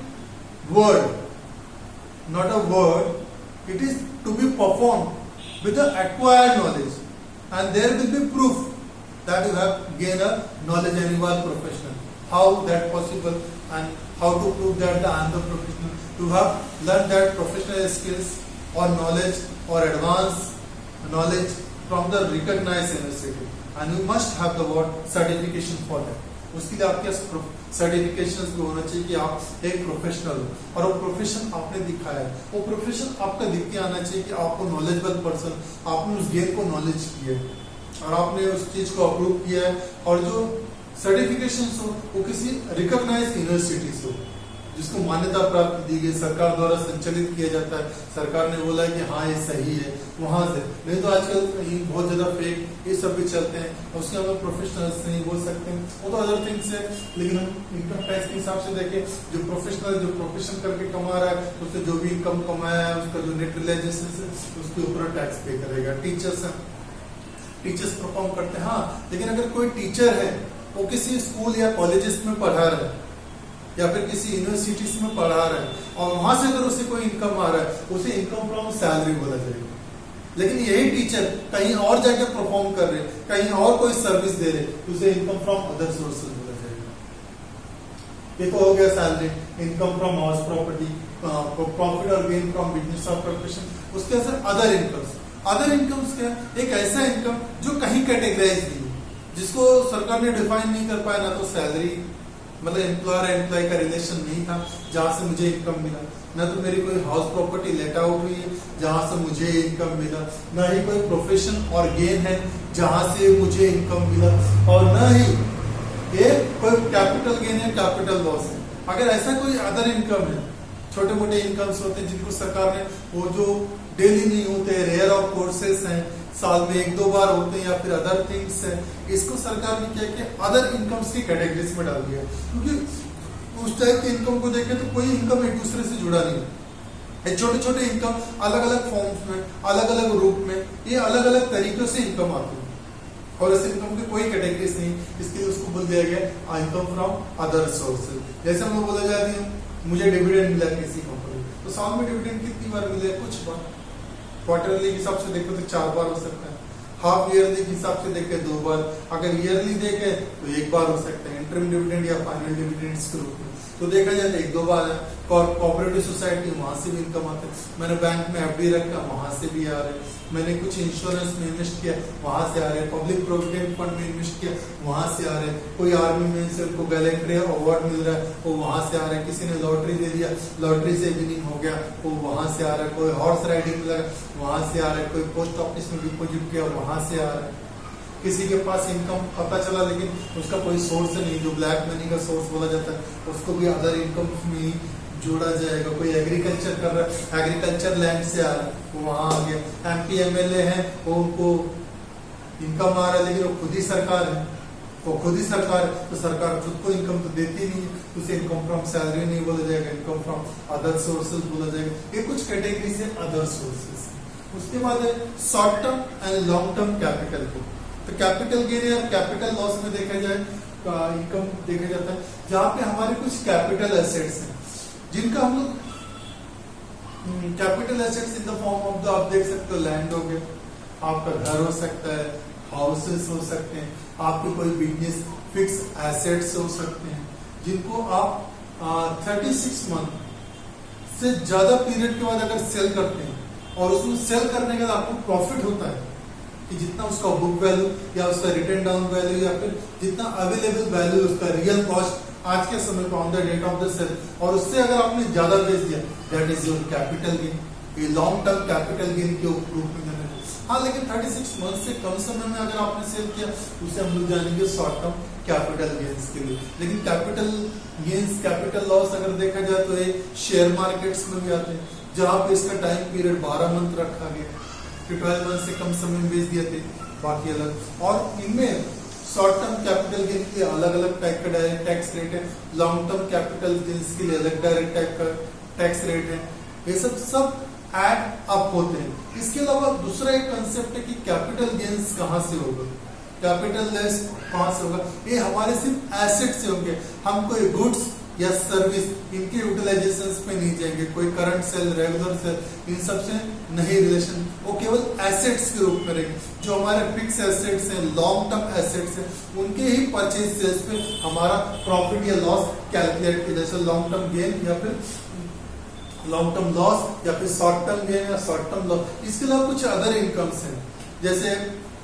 word, it is to be performed with the acquired knowledge, and there will be proof that you have gained a knowledge and you are professional. How that possible, and how to prove that I am the professional? You have learned that professional skills or knowledge or advanced knowledge from the recognized university, and you must have the word certification for that. उसके लिए आपके certifications भी होना चाहिए कि आप एक professional हो, और वो प्रोफेशन आपने दिखाया है, वो प्रोफेशन आपका दिख के आना चाहिए कि आपको नॉलेजेबल पर्सन, आपने उस गेम को नॉलेज किया है और आपने उस चीज को अप्रूव किया है, और जो सर्टिफिकेशंस हो वो किसी रिकॉग्नाइज्ड यूनिवर्सिटीज हो जिसको मान्यता प्राप्त दी गई, सरकार द्वारा संचालित किया जाता है, सरकार ने बोला है कि हाँ ये सही है, वहां से। नहीं तो आजकल बहुत ज्यादा फेक ये सब भी चलते हैं, उसके हम प्रोफेशनल्स नहीं बोल सकते हैं, वो तो अदर थिंग्स है। लेकिन हम इनकम टैक्स के हिसाब से देखें, जो प्रोफेशनल जो प्रोफेशन करके कमा रहा है उससे जो भी इनकम कमाया है उसका जो नेट रियलाइजेशन है उसके ऊपर टैक्स पे करेगा। टीचर्स परफॉर्म करते हैं, हाँ, लेकिन अगर कोई टीचर है वो किसी स्कूल या कॉलेजेस में पढ़ा रहा है या फिर किसी यूनिवर्सिटीज में पढ़ा रहा है और वहां से अगर उसे कोई इनकम आ रहा है, उसे इनकम फ्रॉम सैलरी बोला जाएगा। लेकिन यही टीचर कहीं और जाकर परफॉर्म कर रहे, कहीं और कोई सर्विस दे रहे, तो उसे इनकम फ्रॉम अदर सोर्सेज बोला जाएगा। ये तो हो गया salary, income from house property, profit और गेन फ्रॉम बिजनेस और प्रोफेशन। उसके अंदर अदर इनकम्स क्या? एक ऐसा इनकम जो कहीं कैटेगराइज नहीं, जिसको सरकार ने डिफाइन नहीं कर पाया, ना तो सैलरी मतलब एम्प्लॉयर एम्प्लॉय का रिलेशन नहीं था जहां से मुझे इनकम मिला, ना तो मेरी कोई हाउस प्रॉपर्टी लेट आउट हुई है जहां से मुझे इनकम मिला, ना ही कोई प्रोफेशन और गेन है जहां से मुझे इनकम मिला, और ना ही ये कोई कैपिटल गेन है, कैपिटल लॉस है। अगर ऐसा कोई अदर इनकम है, छोटे मोटे इनकम्स होते हैं जिनको सरकार ने, वो जो डेली नहीं होते, रेयर ऑफ कोर्सेस हैं, साल में 1-2 बार होते हैं, या फिर अदर थिंग्स है, इसको सरकार ने क्या किया, अदर इनकम्स की कैटेगरीज में डाल दिया। क्योंकि उस टाइप के इनकम को देखें तो कोई इनकम एक दूसरे से जुड़ा नहीं है। छोटे छोटे इनकम अलग अलग फॉर्म्स में, अलग अलग रूप में, ये अलग अलग तरीकों से इनकम आती है, और इस इनकम की कोई कैटेगरीज नहीं, इसके लिए उसको बोल दिया गया इनकम फ्रॉम अदर सोर्सेज। जैसे हम लोग बोला जाती है मुझे डिविडेंड मिला किसी कंपनी, तो साल में डिविडेंड कितनी बार मिले? कुछ बार। क्वार्टरली के हिसाब से देखो तो 4 बार हो सकता है, हाफ ईयरली के हिसाब से देखे 2 बार, अगर ईयरली देखे तो 1 बार हो सकता है, इंटरिम डिविडेंड या फाइनल डिविडेंड के रूप में। तो देखा जाए तो 1-2 बार है। कोऑपरेटिव सोसाइटी, वहां से भी इनकम आता है। मैंने बैंक में एफडी रखा, वहां से भी आ रहे। मैंने कुछ इंश्योरेंस में इन्वेस्ट किया, वहां से आ रहे। पब्लिक प्रोविडेंट फंड में इन्वेस्ट किया, वहां से आ रहे। कोई आर्मी में से उनको गैलेंट्री अवार्ड मिल रहा है, वो वहां से आ रहे। किसी ने लॉटरी दे दिया, लॉटरी से विनिंग हो गया, वो वहां से आ रहा है। कोई हॉर्स राइडिंग लगा, वहां से आ रहा है। कोई पोस्ट ऑफिस में डिपोजिट किया, वहां से आ रहा है। किसी के पास इनकम पता चला लेकिन उसका कोई सोर्स नहीं, जो ब्लैक मनी का सोर्स बोला जाता है, उसको भी अदर इनकम में जोड़ा जाएगा। कोई एग्रीकल्चर कर रहा है, एग्रीकल्चर लैंड से आ रहा है, वो वहां आ गया। एमपी एमएलए है, वो उनको इनकम आ रहा है, लेकिन वो खुद ही सरकार है, तो सरकार खुद को इनकम तो देती नहीं है, उसे इनकम फ्रॉम सैलरी नहीं बोला जाएगा, इनकम फ्रॉम अदर सोर्सेज बोला जाएगा। ये कुछ कैटेगरी से अदर सोर्सेज। उसके बाद है short term and long term capital gain. तो कैपिटल गेन या कैपिटल लॉस में देखा जाए इनकम देखा जाता है जहां पे हमारे कुछ कैपिटल एसेट्स हैं जिनका हम लोग capital assets in the form of the आप देख सकते हो लैंड हो गया, आपका घर हो सकता है, हाउसेस हो सकते हैं, आपके कोई बिजनेस फिक्स एसेट्स हो सकते हैं जिनको आप 36 मंथ से ज्यादा पीरियड के बाद अगर सेल करते हैं और उसमें सेल करने के बाद आपको प्रॉफिट होता है कि जितना उसका बुक वैल्यू या उसका रिटर्न डाउन वैल्यू या फिर जितना अवेलेबल वैल्यू उसका रियल कॉस्ट आज के समय पर on the date of the sale और उससे अगर आपने ज्यादा बेच दिया that is your capital gain. ये लॉन्ग टर्म कैपिटल गेन के रूप में जाना। हाँ, लेकिन 36 मंथ से कम समय में अगर आपने सेल किया उसे हम लोग जानेंगे शॉर्ट टर्म कैपिटल गेन्स के लिए। लेकिन कैपिटल गेन्स कैपिटल लॉस अगर देखा जाए तो ये शेयर मार्केट्स में भी आते हैं जहां पे इसका टाइम पीरियड 12 मंथ रखा गया कि 12 मंथ से कम समय में बेच दिए थे बाकी अलग। और इनमें शॉर्ट टर्म कैपिटल गेन के लिए अलग अलग टाइप का डायरेक्ट टैक्स रेट है, लॉन्ग टर्म कैपिटल गेन्स के लिए अलग डायरेक्ट टाइप का टैक्स रेट है। ये सब एड अप होते हैं। इसके अलावा दूसरा एक कंसेप्ट है कि कैपिटल गेन्स कहां से होगा, कैपिटल लेस कहां से होगा। ये हमारे सिर्फ एसेट से होंगे, हम कोई गुड्स या सर्विस इनके यूटिलाइजेशंस पे नहीं जाएंगे, कोई करंट सेल रेगुलर सेल इन सब से नहीं रिलेशन, वो केवल एसेट्स के रूप में रहेंगे। जो हमारे फिक्स एसेट्स हैं, लॉन्ग टर्म एसेट्स हैं, उनके ही परचेज सेल्स पे हमारा प्रॉफिट या लॉस कैलकुलेट किया, जैसे लॉन्ग टर्म गेन या फिर लॉन्ग टर्म लॉस या फिर शॉर्ट टर्म गेन या शॉर्ट टर्म लॉस। इसके अलावा कुछ अदर इनकम्स हैं जैसे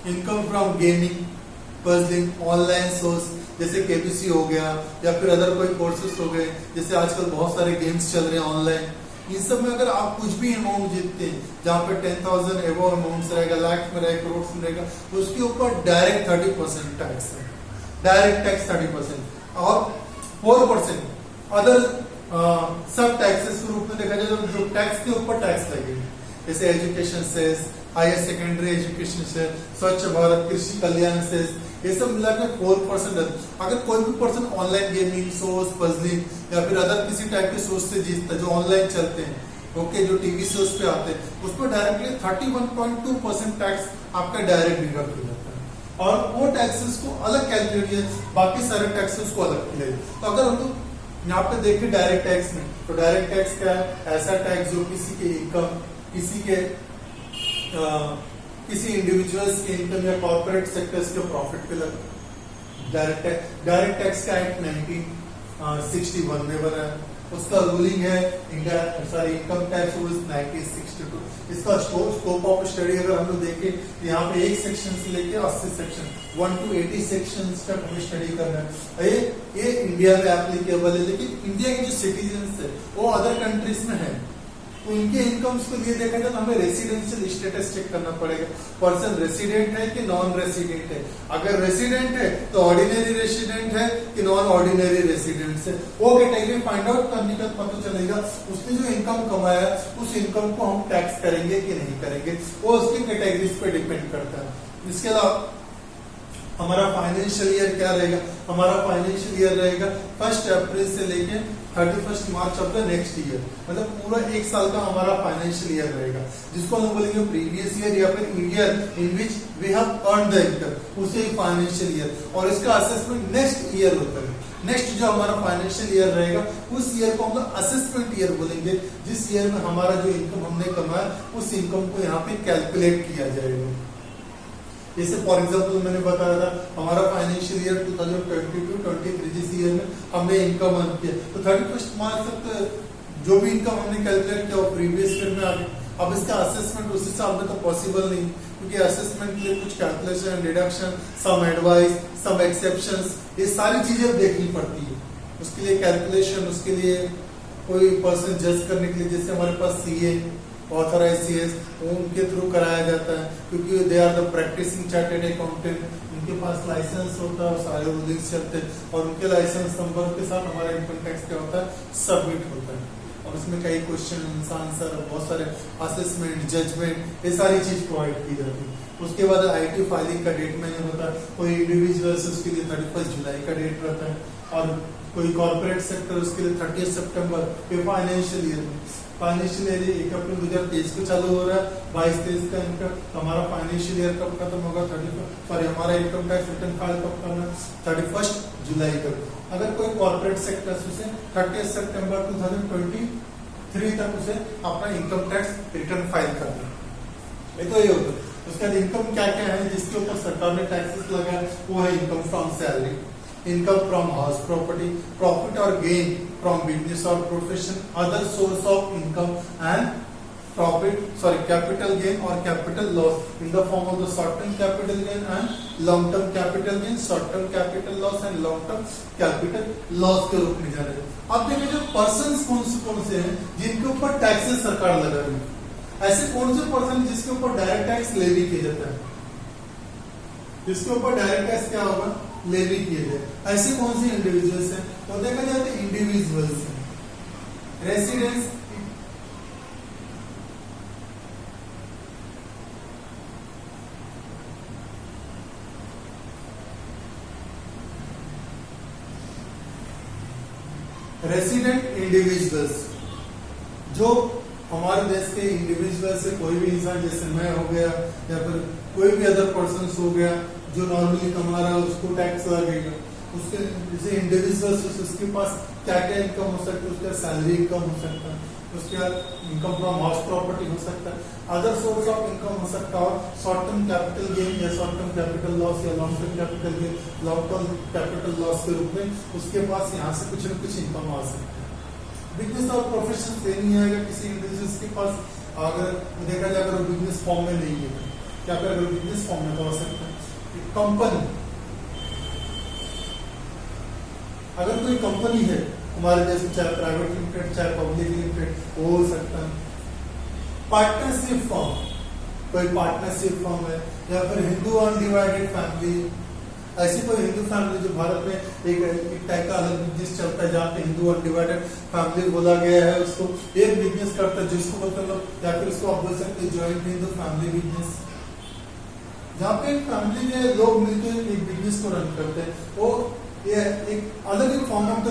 income from gaming, puzzling, online source जैसे केबीसी हो गया या फिर अदर कोई कोर्सेस हो गए, जैसे आजकल बहुत सारे गेम्स चल रहे हैं ऑनलाइन। इन सब में अगर आप कुछ भी अमाउंट जीतते हैं जहां पे 10,000 एबो अमाउंट रहेगा, लाख में रहेगा, करोड़ में रहेगा, उसके ऊपर डायरेक्ट 30% टैक्स है, डायरेक्ट टैक्स 30% और 4% अदर सब टैक्सेस के रूप में देखा जाए तो जो टैक्स के ऊपर टैक्स लगेंगे, जैसे education cess, higher secondary education cess, Swachh Bharat, कृषि कल्याण सेस, ये सब मिलाकर 4%। अगर कोई भी person online gaming source, puzzling या फिर अदर किसी टाइप के सोर्स से जीतता है जो ऑनलाइन चलते हैं, ओके, जो टीवी सोर्स पे आते हैं, उस पर डायरेक्टली 31.2% टैक्स आपका डायरेक्ट डिडक्ट हो जाता है और वो टैक्सेस को अलग कैलकुलेट किया, बाकी सारे टैक्सेस को अलग किया। तो अगर हम लोग यहाँ पे देखें डायरेक्ट टैक्स में, तो डायरेक्ट टैक्स क्या है? ऐसा टैक्स जो किसी के इनकम, किसी इंडिविजुअल्स के इनकम या कॉर्पोरेट सेक्टर्स के प्रॉफिट पे लगा। डायरेक्ट टैक्स का एक्ट 1961 में बना है, उसका रूलिंग है इनकम टैक्स रूल्स 1962। इसका स्कोप ऑफ स्टडी अगर हम लोग देखें तो यहाँ पे 1 सेक्शन से लेके 80 सेक्शन 1 to 80 सेक्शन तक हमें स्टडी करना है। ये इंडिया में एप्लीकेबल है, लेकिन इंडिया के जो सिटीजन्स है वो अदर कंट्रीज में है, तो इनके इनकम्स को लिए देखा जाए तो हमें रेसिडेंशियल स्टेटस चेक करना पड़ेगा, पर्सन रेसिडेंट है कि नॉन रेसिडेंट है। अगर रेसिडेंट है तो ऑर्डिनरी रेसिडेंट है कि नॉन ऑर्डिनरी रेसिडेंट है, वो कैटेगरी फाइंड आउट करने का पता चलेगा। उसने जो इनकम कमाया उस इनकम को हम टैक्स करेंगे कि नहीं करेंगे, वो उसकी कैटेगरीज पे डिपेंड करता है। इसके अलावा हमारा फाइनेंशियल ईयर क्या रहेगा? हमारा फाइनेंशियल ईयर रहेगा 1 अप्रैल से लेके 31 मार्च ऑफ द नेक्स्ट ईयर, मतलब पूरा 1 साल का हमारा फाइनेंशियल ईयर रहेगा, जिसको हम बोलेंगे प्रीवियस ईयर या फिर year in which we have earned the income, उसे फाइनेंशियल ईयर। और इसका असेसमेंट नेक्स्ट ईयर होता है। नेक्स्ट जो हमारा फाइनेंशियल ईयर रहेगा उस ईयर को हम लोग असेसमेंट ईयर बोलेंगे, जिस ईयर में हमारा जो इनकम हमने कमाया उस इनकम को यहाँ पे कैलकुलेट किया जाएगा। जैसे फॉर एग्जांपल मैंने बताया था हमारा फाइनेंशियल ईयर 2022-23 जिस ईयर में हमने इनकम अर्न किया, तो 31 मार्च तक जो भी इनकम हमने कैलकुलेट किया वो प्रीवियस ईयर में आ गई। अब इसका असेसमेंट उस हिसाब में तो पॉसिबल नहीं, क्योंकि असेसमेंट के लिए कुछ calculation, deduction, some advice, some exceptions, ये सारी चीजें देखनी पड़ती है। उसके लिए कैलकुलेशन, उसके लिए कोई पर्सन जज करने के लिए जैसे हमारे पास सीए, ऑथराइज सीएस, उनके थ्रू कराया जाता है, क्योंकि they are the practising chartered accountant, उनके पास लाइसेंस होता है, सारे रूलिंग्स चलते हैं और उनके लाइसेंस नंबर के साथ हमारा इनकम टैक्स क्या होता है, सबमिट होता है। और उसमें कई क्वेश्चन आंसर, बहुत सारे असेसमेंट, जजमेंट, ये सारी चीज प्रोवाइड की जाती है। उसके बाद आईटी फाइलिंग का डेट मैंने बताया, कोई इंडिविजुअल्स उसके लिए 31 जुलाई का डेट रहता है, और कोई कॉर्पोरेट सेक्टर उसके लिए 30 सितंबर। ये फाइनेंशियल ईयर में, फाइनेंशियल ईयर 1 अप्रैल 2023 को चालू हो रहा है, 22-23 का इनका, तो हमारा फाइनेंशियल ईयर कब खत्म होगा, हमारा इनकम टैक्स रिटर्न फाइल कब करना, 31 जुलाई को। अगर कोई कॉर्पोरेट सेक्टर उसे 30 सितंबर 2023 तक उसे अपना इनकम टैक्स रिटर्न फाइल करना। ये तो ये होता है। उसके बाद इनकम क्या क्या है जिसके ऊपर सरकार ने टैक्सेस लगाया, वो है income from salary, income from house property, profit और गेन फ्रॉम बिजनेस और profession, other source of income and capital gain और capital loss in the form of the short term capital gain and long term capital gain, short term capital loss and long term capital loss के रूप में जा रहे हैं। अब देखिए जो पर्सन कौन से हैं जिनके ऊपर टैक्सेस सरकार लगा रही है, ऐसे कौन से पर्सन जिसके ऊपर डायरेक्ट टैक्स लेवी किया जाता है, जिसके ऊपर डायरेक्ट टैक्स क्या होगा, लेवी किए जाए, ऐसे कौन से इंडिविजुअल्स हैं, तो देखा जाए तो इंडिविजुअल्स हैं, रेसिडेंस, रेसिडेंट इंडिविजुअल्स, जो हमारे देश के इंडिविजुअल से कोई भी इंसान, जैसे मैं हो गया या फिर कोई भी अदर पर्सन हो गया जो नॉर्मली कमा रहा है, उसको टैक्स लगेगा। उसके जैसे इंडिविजुअल्स, उसके पास क्या क्या इनकम हो सकता है, उसका सैलरी इनकम हो सकता है, उसके बाद इनकम फ्रॉम हाउस प्रॉपर्टी हो सकता है, अदर सोर्स ऑफ इनकम हो सकता है, और शॉर्ट टर्म कैपिटल गेन या शॉर्ट टर्म कैपिटल लॉस या long term capital gain, long term capital loss के रूप में उसके पास यहाँ से कुछ न कुछ इनकम आ सकता है। बिजनेस और प्रोफेशन से नहीं आएगा किसी इंडिविजुअल्स के पास, अगर देखा जाए अगर बिजनेस फॉर्म में नहीं है, क्या अगर बिजनेस फॉर्म में तो हो सकता है। कंपनी, अगर कोई कंपनी है हमारे देश में, चाहे प्राइवेट लिमिटेड चाहे पब्लिक लिमिटेड, वो हो सकता है। पार्टनरशिप फॉर्म, कोई पार्टनरशिप फॉर्म है, या फिर हिंदू अनडिवाइडेड फैमिली, ऐसी कोई हिंदू फैमिली जो भारत में एक टाइप का अलग बिजनेस चलता है, जहाँ पे हिंदू अनडिवाइडेड फैमिली बोला गया है, उसको एक बिजनेस करता है जिसको मतलब, या फिर उसको आप बोल सकते हैं ज्वाइंट हिंदू फैमिली बिजनेस, जहाँ पे एक फैमिली में लोग मिलकर एक बिजनेस को रन करते हैं। वो ये एक अलग एक form of the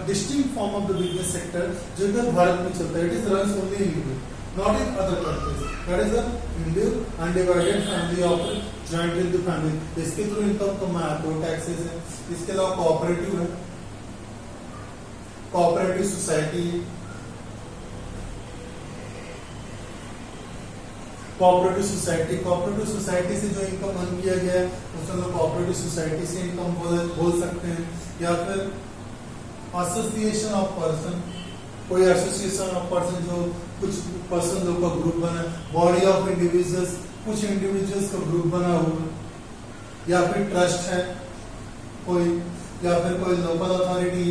distinct form of the business sector जो कि भारत में चलता है। It is runs only in India, not in other countries. That is the Hindu undivided family of joint Hindu family. इसके थ्रू इनकम कमाया तो टैक्सेस है। इसके अलावा कोऑपरेटिव है, कोऑपरेटिव सोसाइटी, कोऑपरेटिव सोसाइटी से जो इनकम अर्न किया गया है उसको लोग कोऑपरेटिव सोसाइटी से इनकम बोल सकते हैं। या फिर एसोसिएशन ऑफ पर्सन, कोई एसोसिएशन ऑफ पर्सन जो कुछ पर्सन लोग का ग्रुप बना, बॉडी ऑफ इंडिविजुअल्स, कुछ इंडिविजुअल्स का ग्रुप बना हुआ, या फिर ट्रस्ट है कोई, या फिर कोई लोकल अथॉरिटी।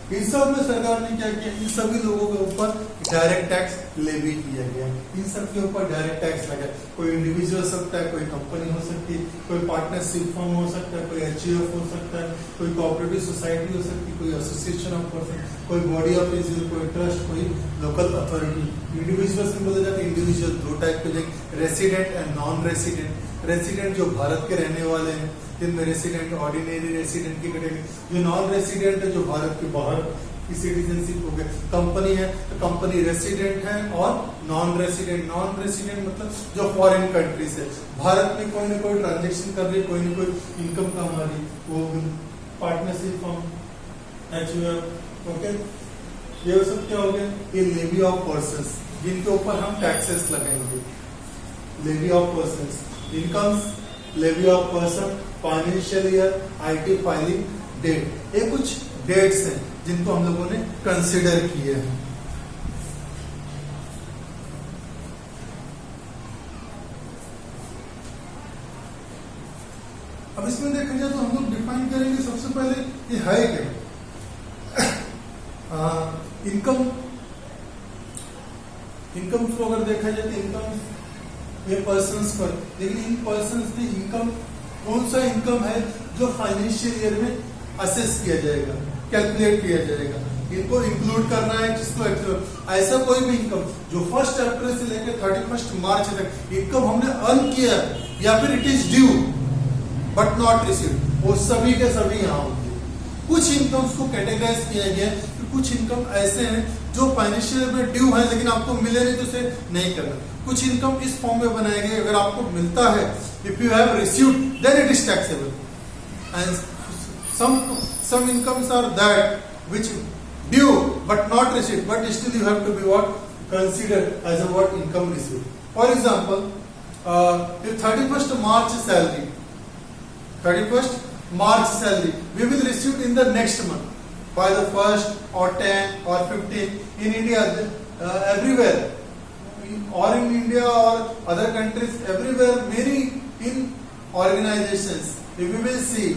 इन सब में सरकार ने क्या किया, इन सभी लोगों के ऊपर डायरेक्ट टैक्स लेवी किया गया। इन सब के ऊपर डायरेक्ट टैक्स लगा। कोई इंडिविजुअल हो सकता है, कोई कंपनी हो सकती है, कोई पार्टनरशिप फर्म हो सकता है, कोई एचयूएफ हो सकता है, कोई कोऑपरेटिव सोसाइटी हो सकती है, कोई एसोसिएशन ऑफ पर्सन, कोई बॉडी ऑफ इंडिविजुअल, कोई ट्रस्ट, कोई लोकल अथॉरिटी। इंडिविजुअल्स में बोला जाता है इंडिविजुअल दो टाइप के, resident and non resident. Resident जो भारत के रहने वाले हैं, जिनमें रेसिडेंट ऑर्डिनरी रेसिडेंट की कैटेगरी, जो नॉन रेसिडेंट है जो भारत के बाहर की सिटीजनशिप हो गया। कंपनी है तो कंपनी रेसिडेंट है और नॉन रेसिडेंट। नॉन रेसिडेंट मतलब जो फॉरेन कंट्री से भारत में कोई ना कोई ट्रांजेक्शन कर रही है, कोई ना कोई इनकम कमा रही, वो पार्टनरशिप फर्म, एचयूएफ। ओके, ये सब क्या हो गया, ये लेवी ऑफ पर्संस जिनके ऊपर हम टैक्सेस लगाएंगे। Levy of persons, incomes, levy of person, financial year, IT filing date, ये कुछ डेट्स हैं जिनको हम लोगों ने कंसिडर किए हैं। अब इसमें देखा जाए तो हम लोग डिफाइन करेंगे सबसे पहले ये है क्या। इनकम को अगर देखा जाए तो इनकम ये पर्सन्स पर, लेकिन इन पर्सन्स में इनकम कौन सा इनकम है जो फाइनेंशियल ईयर में असेस किया जाएगा, कैलकुलेट किया जाएगा। इनको इंक्लूड करना है, जिसको ऐसा कोई भी इनकम जो 1 अप्रैल से लेकर 31 मार्च तक इनकम हमने अर्न किया या फिर it is due but not received, वो सभी के सभी यहाँ होंगे। कुछ इनकम्स को कैटेगराइज किया गया है कि कुछ इनकम ऐसे हैं जो फाइनेंशियल में ड्यू है लेकिन आपको मिले नहीं तो उसे नहीं करना। कुछ इनकम इस फॉर्म में बनाए गए, अगर आपको मिलता है if you have received then it is taxable and some incomes are that which due but not received but still you have to be what considered as a what income received. For example, if 31st March salary, 31st March salary we will receive in the next month by the 1st or 10th or 15th in India, everywhere or in India or other countries, everywhere many in organizations if we will see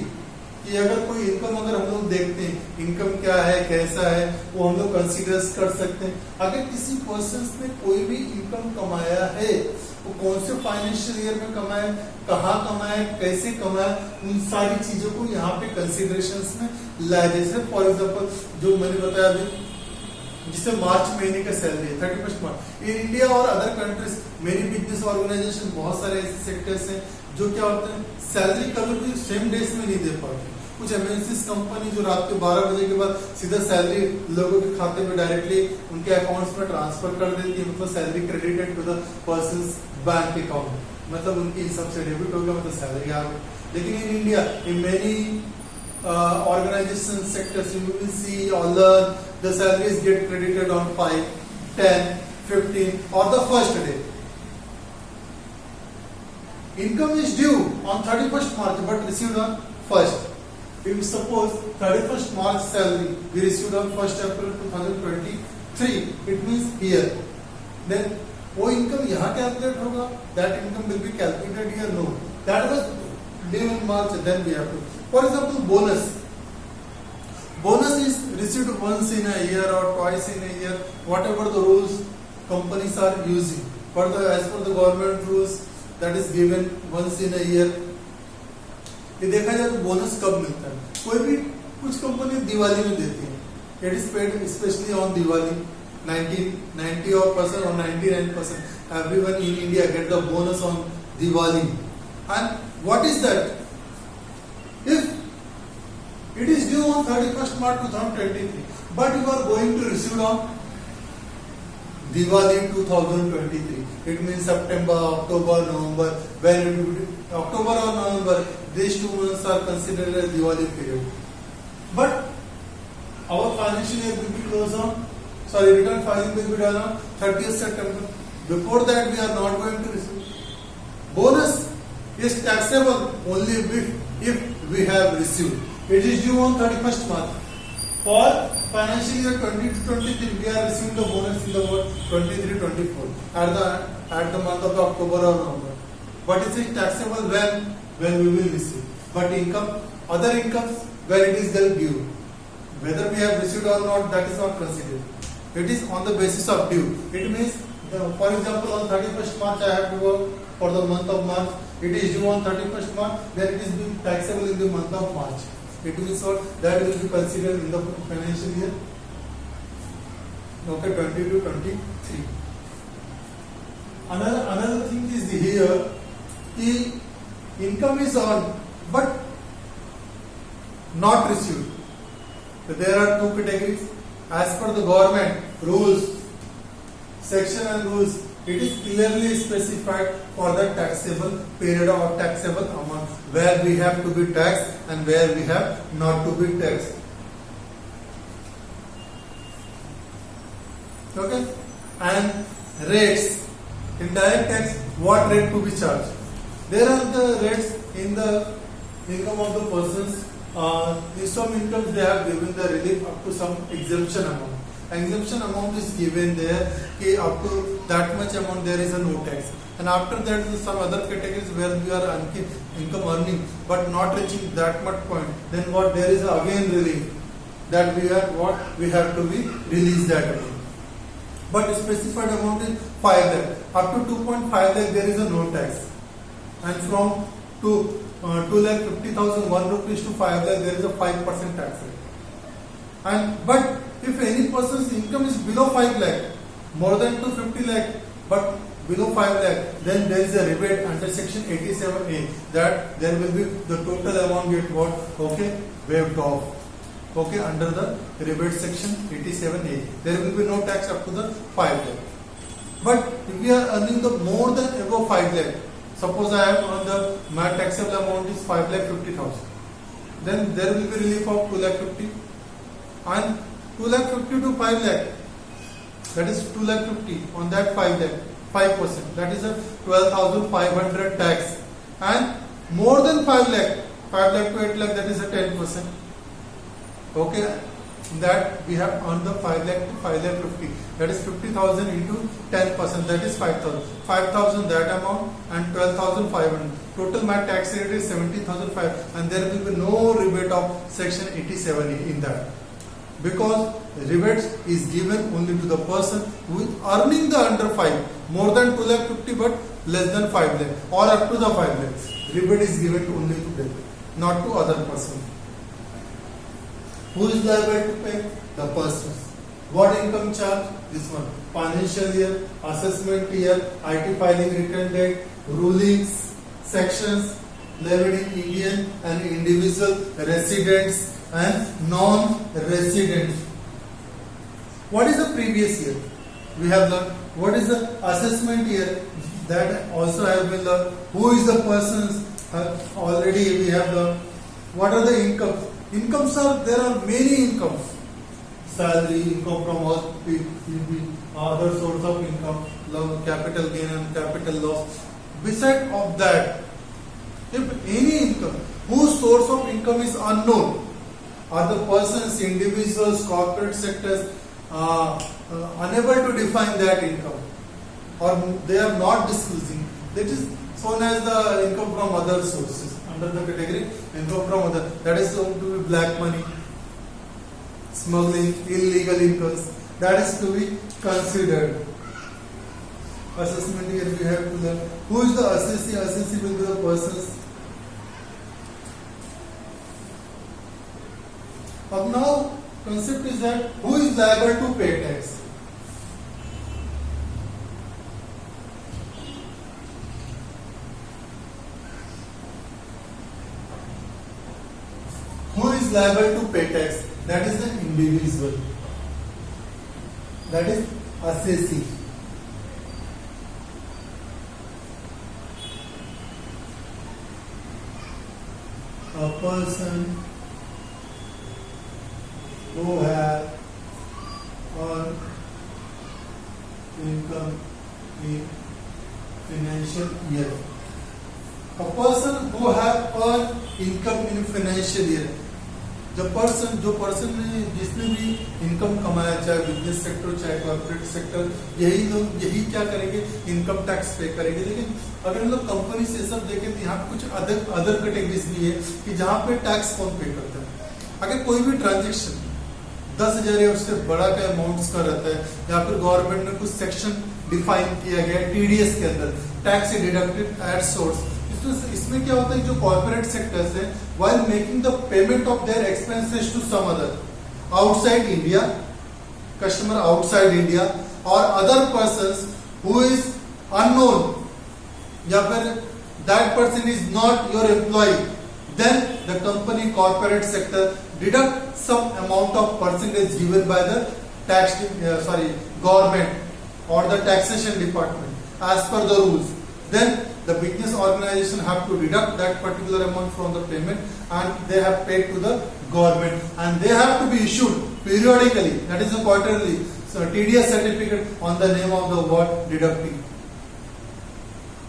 कि अगर कोई income अगर हम लोग देखते हैं income क्या है कैसा है वो हम लोग कंसीडर कर सकते हैं। अगर किसी पर्सन ने कोई भी इनकम कमाया है वो कौन से फाइनेंशियल ईयर में कमाया, कहाँ कमाया, कैसे कमाया, उन सारी चीजों को यहाँ पे कंसीडरेशंस में लाया। जैसे फॉर एग्जांपल जो मैंने बताया अभी जिसे मार्च महीने का सैलरी है 31 मार्च इन इंडिया और अदर कंट्रीज मेरी बिजनेस ऑर्गेनाइजेशन बहुत सारे ऐसे सेक्टर्स हैं जो क्या होते हैं सैलरी कभी भी सेम डेज में नहीं दे पाते। कुछ एमएनसीज कंपनी जो रात के 12 बजे के बाद सीधा सैलरी लोगों के खाते में डायरेक्टली उनके अकाउंट्स में ट्रांसफर कर देती है, मतलब salary credited to the persons bank account, मतलब उनके हिसाब से डेबिट हो गया, मतलब सैलरी आ गई। लेकिन in India in many organization sectors you will see or learn the salaries get credited on 5, 10, 15 or the first day. Income is due on 31st March but received on 1st. If suppose 31st March salary we received on 1st April 2023, it means here. Then वो income यहाँ calculate होगा, that income will be calculated here, no. That was due in March, then we have to. For example, bonus. Bonus is received once in a year or twice in a year, whatever the rules companies are using. But as per the government rules, that is given once in a year. ये देखा जाए तो bonus कब मिलता है, कोई भी कुछ कंपनी दिवाली में देती है, it is paid specially on Diwali 90% or 99% everyone in India get the bonus on Diwali. And what is that? If it is due on 31st March 2023 but you are going to receive on Diwali 2023, it means September, October, November, when it will be October or November, these 2 months are considered as Diwali period. But our financial year will be closed on, return filing will be done on 30th September. Before that we are not going to receive. Bonus is taxable only if we have received. It is due on 31st March. For financial year 2023, we are receiving the bonus in the 23-24 at the month of October or November. But it is taxable when we will receive. But income, other incomes, where it is due, whether we have received or not, that is not considered. It is on the basis of due. It means, for example, on 31st March I have to work for the month of March. It is due on 31st March, then it is being taxable in the month of March. It means what? That will be considered in the financial year. Okay, 20-23. Another thing is here, the income is earned but not received. So there are 2 categories as per the government rules, section and rules. It is clearly specified for the taxable period or taxable amount where we have to be taxed and where we have not to be taxed. Okay, and rates. In direct tax, what rate to be charged? There are the rates in the income of the persons. In some incomes they have given the relief up to some exemption amount. Exemption amount is given there, okay, up to that much amount there is a no tax. And after that some other categories where we are income earning but not reaching that much point, then what, there is again relief that we have to be released that amount. But specified amount is 5 lakh. Up to 2.5 lakh there is a no tax. And from 2,50,001 rupees to 5 lakh there is a 5% tax rate. But if any person's income is below 5 lakh, more than 250 lakh, but below 5 lakh, then there is a rebate under section 87A, that there will be the total amount get what? Okay, waived off. Okay, under the rebate section 87A, there will be no tax up to the 5 lakh. But if we are earning the more than above 5 lakh, suppose I have on the my taxable amount is 5 lakh 50,000, then there will be relief of 2 lakh 50, and 2 lakh 50 to 5 lakh, that is 2 lakh 50 on that 5 lakh, 5%, that is a 12,500 tax, and more than 5 lakh, 5 lakh to 8 lakh, that is a 10%. Okay, that we have on the 5 lakh to 5 lakh 50, that is 50,000 into 10%, that is 5,000. 5,000 that amount and 12,500. Total my tax rate is 70,500, and there will be no rebate of section 87A in that, because rebate is given only to the person who is earning the under 5, more than 2 lakh 50 but less than 5 lakh, or up to the 5 lakhs. Rebate is given only to them, not to other person. Who is liable to pay? The persons. What income charge? This one. Financial year, assessment year, IT filing return date, rulings, sections, levied in Indian and individual residents and non-residents. What is the previous year? We have learned. What is the assessment year? That also has been learned. Who is the persons? Already we have learned. What are the incomes? Incomes are, there are many incomes. Salary, income from other source of income, capital gain and capital loss. Beside of that, if any income whose source of income is unknown, are the persons, individuals, corporate sectors unable to define that income, or they are not disclosing, that is known as the income from other sources. Under the category income from other, that is to be black money, smuggling, illegal incomes, that is to be considered. Assessment here we have to learn. Who is the assessee? Assessee will be the persons. Now concept is that who is liable to pay tax? Who is liable to pay tax? That is the individual. That is assessee. A person who have earned income in financial year. A person who have earned income in financial year. जो person ने जिसने भी income कमाया, चाहे business sector चाहे corporate sector, यही लोग यही क्या करेंगे, इनकम टैक्स पे करेंगे. लेकिन अगर हम लोग कंपनी से सब देखें तो यहाँ कुछ अदर कैटेगरीज भी है कि जहाँ पे टैक्स कौन पे करता है. अगर कोई भी ट्रांजेक्शन 10,000 या उससे बड़ा का अमाउंट्स का रहता है, या फिर गवर्नमेंट ने कुछ सेक्शन डिफाइन किया गया टीडीएस के अंदर, टैक्स डिडक्टेड एट सोर्स. इसमें क्या होता है, जो कॉर्पोरेट सेक्टर्स है, while making the payment of their expenses to some other outside India, customer outside India, or other persons who is unknown, या फिर that person is not your employee, then the company corporate sector deduct some amount of percentage given by the government or the taxation department as per the rules. Then the business organization have to deduct that particular amount from the payment, and they have paid to the government, and they have to be issued periodically, that is a quarterly, so TDS certificate on the name of the what deducting.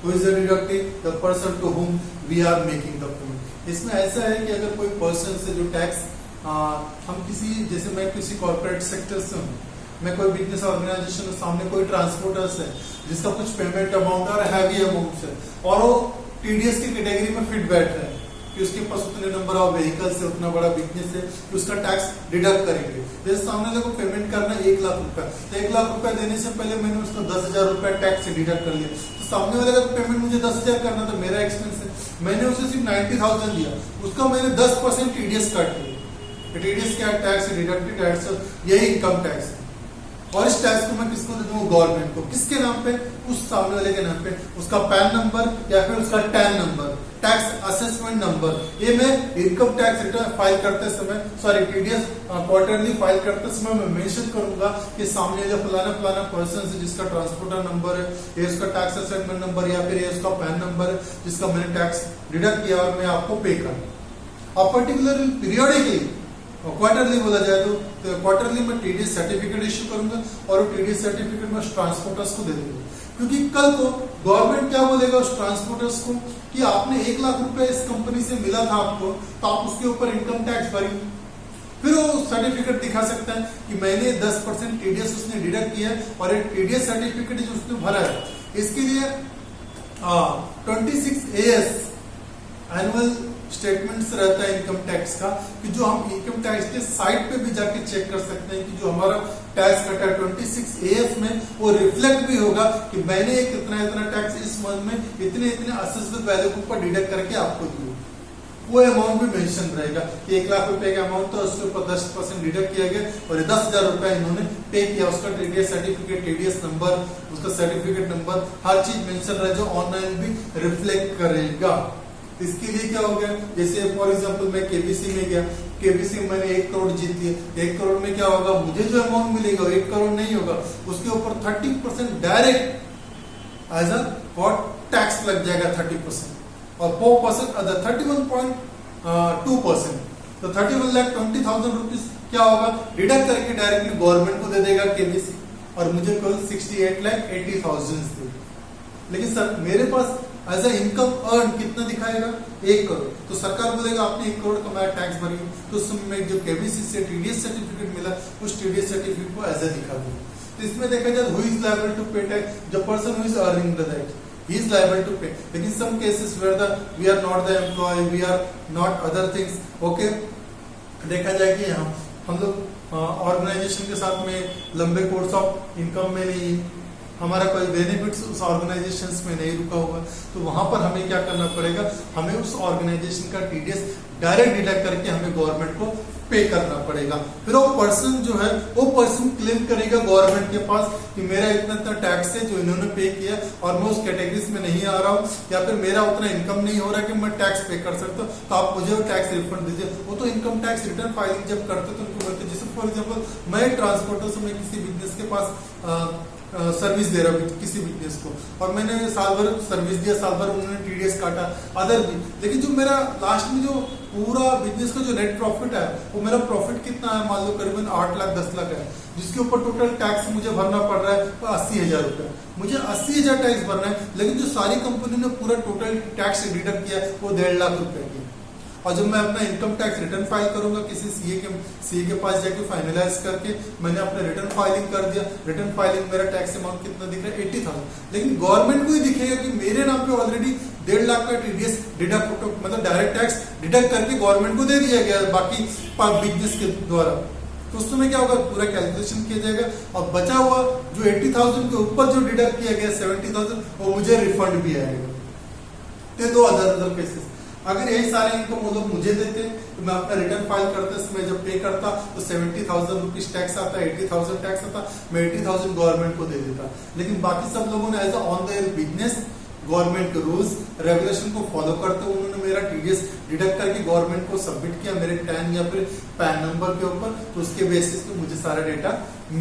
Who is the deducting? The person to whom we are making the payment. इसमें ऐसा है कि अगर कोई person से जो tax हम किसी, जैसे मैं किसी कॉर्पोरेट सेक्टर से हूँ, मैं कोई बिजनेस ऑर्गेनाइजेशन के सामने कोई ट्रांसपोर्टर्स है जिसका कुछ पेमेंट अमाउंट और हैवी अमाउंट है, और वो टीडीएस की कैटेगरी में फिट बैठ रहा है कि उसके पास उतने नंबर ऑफ व्हीकल्स है, उतना बड़ा बिजनेस है कि उसका टैक्स डिडक्ट करेंगे. जैसे सामने वाले को पेमेंट करना है 1 लाख रुपया, तो 1 लाख रुपया देने से पहले मैंने उसको 10,000 रुपया टैक्स से डिडक्ट कर लिया. तो सामने वाले का पेमेंट मुझे 10,000 करना था, मेरा एक्सपेंस है, मैंने उसे सिर्फ 90,000 दिया, उसका मैंने 10% टीडीएस काट लिया. टीडीएस क्या टैक्स, डिडक्टेड टैक्स, यही इनकम टैक्स है। और इस टैक्स को मैं किसको दे दूंगा? गवर्नमेंट को। किसके नाम पे? उस सामने वाले के नाम पे, उसका पैन नंबर या फिर उसका tan number, tax assessment number. ये मैं इनकम टैक्स रिटर्न फाइल करते समय, सॉरी टीडीएस क्वार्टरली फाइल करते समय मैं मेंशन करूंगा कि सामने जो फलाना फलाना पर्सन है जिसका ट्रांसपोर्टर नंबर है, ये उसका टैक्स असेसमेंट नंबर या फिर ये उसका पैन नंबर है जिसका मैंने टैक्स डिडक्ट किया और मैं आपको पे कर। और पर्टिकुलरली पीरियोडिकली क्वार्टरली बोला जाए तो क्वार्टरली मैं टीडीएस सर्टिफिकेट इश्यू करूंगा और टीडीएस सर्टिफिकेट मैं ट्रांसपोर्टर्स को दे दूंगा। क्योंकि कल को गवर्नमेंट क्या बोलेगा उस ट्रांसपोर्टर्स को कि आपने 1 लाख रुपए इस कंपनी से मिला था आपको, तो आप उसके ऊपर इनकम टैक्स भरी। फिर वो सर्टिफिकेट दिखा सकता है कि मैंने 10% टीडीएस उसने डिडक्ट किया और एक टीडीएस सर्टिफिकेट जो उसने भरा है। इसके लिए 26AS एनुअल स्टेटमेंट्स रहता है इनकम टैक्स का, कि जो हम इनकम टैक्स के साइट पे भी जाके चेक कर सकते हैं कि जो हमारा टैक्स कटा है 26AS में वो रिफ्लेक्ट भी होगा कि मैंने एक इतना इतना टैक्स इस मंथ में इतने इतने असेस्ड वैल्यू के ऊपर डिडक्ट करके आपको दिया। वो अमाउंट भी मेंशन रहेगा कि 1 लाख रुपए का अमाउंट था, उसके ऊपर 10% डिडक्ट किया गया और 10,000 रुपए इन्होंने पे किया। उसका टीडीएस सर्टिफिकेट, टीडीएस नंबर, उसका सर्टिफिकेट नंबर, हर चीज मेंशन रहे जो ऑनलाइन भी रिफ्लेक्ट करेगा। इसके लिए क्या हो गया, जैसे फॉर एग्जांपल मैं केबीसी में गया, केबीसी में मैंने 1 करोड़ जीत लिया, 1 करोड़ में क्या होगा, मुझे जो अमाउंट मिलेगा 1 करोड़ नहीं होगा, उसके ऊपर 30% direct as a what tax लग जाएगा 30% और 4% अदर 31.2%। तो 31,20,000 रुपीज क्या होगा, डिडक्ट करके डायरेक्टली गवर्नमेंट को दे देगा केबीसी और मुझे केवल 68,80,000 दे। लेकिन सर मेरे पास एज ए इनकम अर्न कितना दिखाएगा, 1 करोड़। तो सरकार बोलेगा आपने 1 करोड़ कमाया, टैक्स भरी, तो उस समय जो केबीसी से टीडीएस सर्टिफिकेट मिला उस टीडीएस सर्टिफिकेट को एज ए दिखा दो। तो इसमें देखा जाए हु इज लायबल टू पे tax, the person who is earning the tax he is liable to pay। लेकिन some cases where we are not the employee, we are not other things, okay, देखा जाए कि हम लोग organisation के साथ में लंबे कोर्स ऑफ इनकम में नहीं, हमारा कोई बेनिफिट्स उस ऑर्गेनाइजेशन में नहीं रुका होगा, तो वहां पर हमें क्या करना पड़ेगा, हमें उस ऑर्गेनाइजेशन का टीडीएस डायरेक्ट डिडक्ट करके हमें गवर्नमेंट को पे करना पड़ेगा। फिर वो पर्सन जो है वो पर्सन क्लेम करेगा गवर्नमेंट के पास कि मेरा इतना इतना टैक्स है जो इन्होंने पे किया और मैं उस कैटेगरीज में नहीं आ रहा हूँ या फिर मेरा उतना इनकम नहीं हो रहा कि मैं टैक्स पे कर सकता हूँ, तो आप मुझे वो टैक्स रिफंड दीजिए। वो तो इनकम टैक्स रिटर्न फाइलिंग जब करते तो उनको बोलते, जैसे फॉर एग्जाम्पल मैं ट्रांसपोर्टर से मैं किसी बिजनेस के पास सर्विस दे रहा हूँ किसी बिजनेस को और मैंने साल भर सर्विस दिया, साल भर उन्होंने टीडीएस काटा अदर भी, लेकिन जो मेरा लास्ट में जो पूरा बिजनेस का जो नेट प्रॉफिट है वो मेरा प्रॉफिट कितना है, मान लो करीबन 8 लाख 10 लाख है, जिसके ऊपर टोटल टैक्स मुझे भरना पड़ रहा है 80,000 रुपए। मुझे 80,000 टैक्स भरना है, लेकिन जो सारी कंपनी ने पूरा टोटल टैक्स डिडक्ट किया वो 1.5 लाख रुपए की। और जब मैं अपना इनकम टैक्स रिटर्न फाइल करूंगा किसी सीए के पास जाके फाइनलाइज करके मैंने अपना रिटर्न फाइलिंग कर दिया, रिटर्न फाइलिंग मेरा टैक्स अमाउंट कितना दिख रहा है 80,000, लेकिन गवर्नमेंट को ही दिखेगा कि मेरे नाम पे ऑलरेडी 1.5 लाख का टीडीएस डिडक्ट मतलब डायरेक्ट टैक्स डिडक्ट करके गवर्नमेंट को दे दिया गया बाकी बिजनेस के द्वारा। तो उस समय क्या होगा, पूरा कैलकुलेशन किया जाएगा और बचा हुआ जो 80,000 के ऊपर जो डिडक्ट किया गया 70,000 वो मुझे रिफंड भी आएगा। तो 2 अदर केसेस, अगर यही सारे इनकम वो लोग मुझे देते तो मैं अपना रिटर्न फाइल करते समय जब पे करता तो 70,000 रुपीज टैक्स आता, 80,000 टैक्स आता, मैं 80,000 गवर्नमेंट को दे देता। लेकिन बाकी सब लोगों ने as on the business government के रूल्स रेगुलेशन को फॉलो करते हुए उन्होंने मेरा टीडीएस डिडक्ट करके गवर्नमेंट को सबमिट किया मेरे टैन या फिर पैन नंबर के ऊपर, तो उसके बेसिस पे मुझे सारा डेटा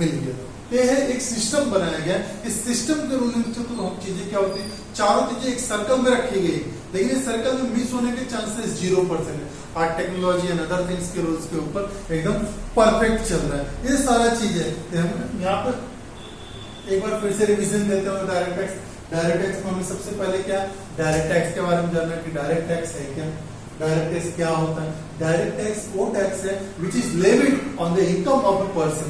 मिल गया। ये है एक सिस्टम बनाया गया। इस सिस्टम के रूलिंग से तो हम चीजें क्या होती है, चारों चीजें एक सर्कल में रखी गई, लेकिन इस सर्कल में मिस होने के चांसेस 0% है। आज टेक्नोलॉजी एंड अदर थिंग्स के रूल्स के ऊपर एकदम परफेक्ट चल रहा है। ये सारा चीजें यहाँ पर एक बार फिर से रिवीजन देते हैं। डायरेक्ट टैक्स, डायरेक्ट टैक्स में हमें सबसे पहले क्या डायरेक्ट टैक्स के बारे में जानना है कि डायरेक्ट टैक्स है क्या, डायरेक्ट टैक्स क्या होता है। डायरेक्ट टैक्स वो टैक्स है which is levied on the income of a person.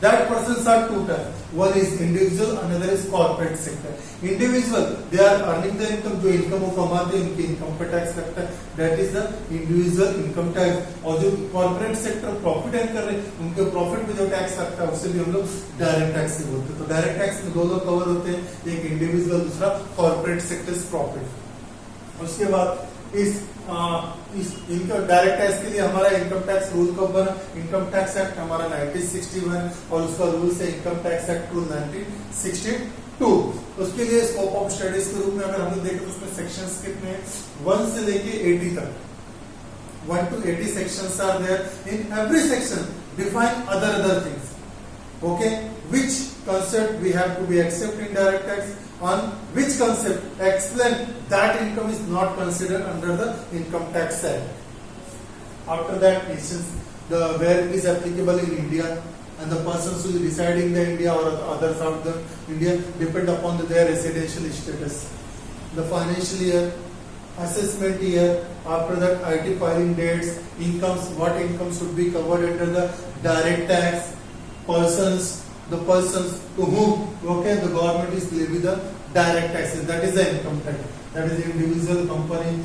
That persons are 2 types. One is individual, another is corporate sector. Individual, they are earning the income, जो income वो कमाते हैं उनकी इनकम पे tax लगता है, that is the individual income tax। और जो कॉर्पोरेट सेक्टर प्रॉफिट अर्न कर रहे हैं उनके प्रॉफिट पे जो टैक्स लगता है उसे भी हम लोग डायरेक्ट टैक्स से बोलते हैं। तो डायरेक्ट टैक्स में 2 लोग कवर होते हैं, एक इंडिविजुअल, दूसरा कॉर्पोरेट सेक्टर प्रॉफिट। उसके बाद इस इनकम डायरेक्ट टैक्स के लिए हमारा इनकम टैक्स रूल कब बना? इनकम टैक्स एक्ट हमारा 1961 और उसका रूल से इनकम टैक्स एक्ट रूल 1962। उसके लिए स्कोप ऑफ स्टडीज के रूप में अगर हम लोग देखें तो उसमें सेक्शंस कितने हैं? 1 से लेके 80 तक, 1 to 80 sections are there. In every section define other things. Okay, which concept we have to be accept in direct tax, on which concept explain that income is not considered under the income tax act. After that, the where it is applicable in India and the persons who reside in the India or others out the India depend upon their residential status. The financial year, assessment year, after that IT filing dates, incomes, what income should be covered under the direct tax, the persons to whom, okay, the government is levy the direct taxes, that is the income tax. That is individual, company,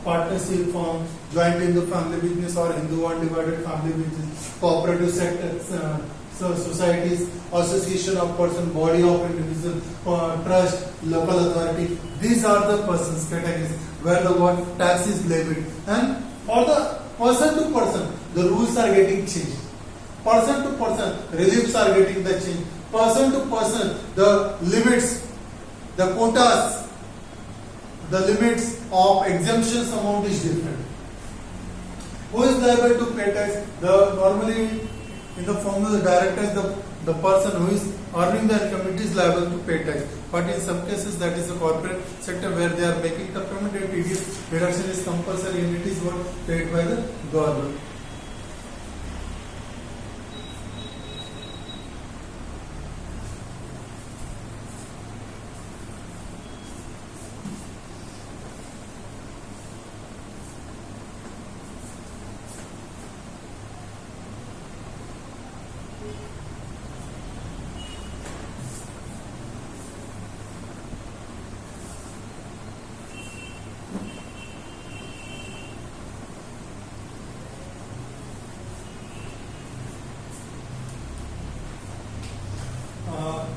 partnership firm, joint in the family business or Hindu undivided family business, cooperative sector, societies, association of person, body of individual, trust, local authority. These are the persons categories where the what tax is levied. And for the person to person, the rules are getting changed. Person to person, reliefs are getting the change. Person to person, the limits, the quotas, the limits of exemptions amount is different. Who is liable to pay tax? Normally in the form of the direct tax, the person who is earning the income, it is liable to pay tax. But in some cases, that is the corporate sector where they are making the payment, and TDS reduction is compulsory and it is what paid by the government.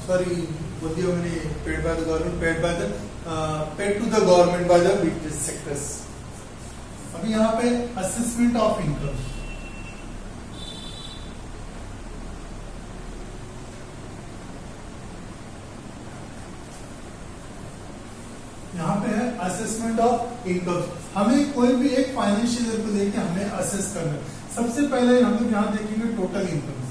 What do you mean paid by the government? Paid to the government by the various sectors. अभी यहाँ पे assessment of income. यहाँ पे है assessment of income. हमें कोई भी एक फाइनेंशियल ईयर को लेके हमें असेस करना है. सबसे पहले हम लोग यहाँ देखेंगे टोटल इनकम.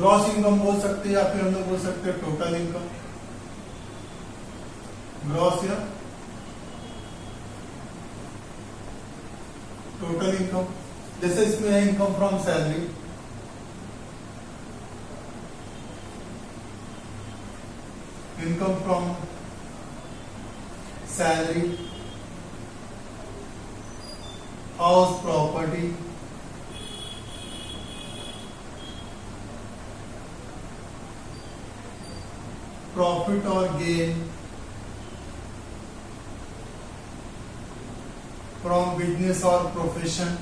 ग्रॉस इनकम बोल सकते हैं या फिर हम लोग बोल सकते हैं टोटल इनकम. ग्रॉस या टोटल इनकम. जैसे इसमें है income from salary, income from salary, house property, profit और गेन फ्रॉम बिजनेस और profession,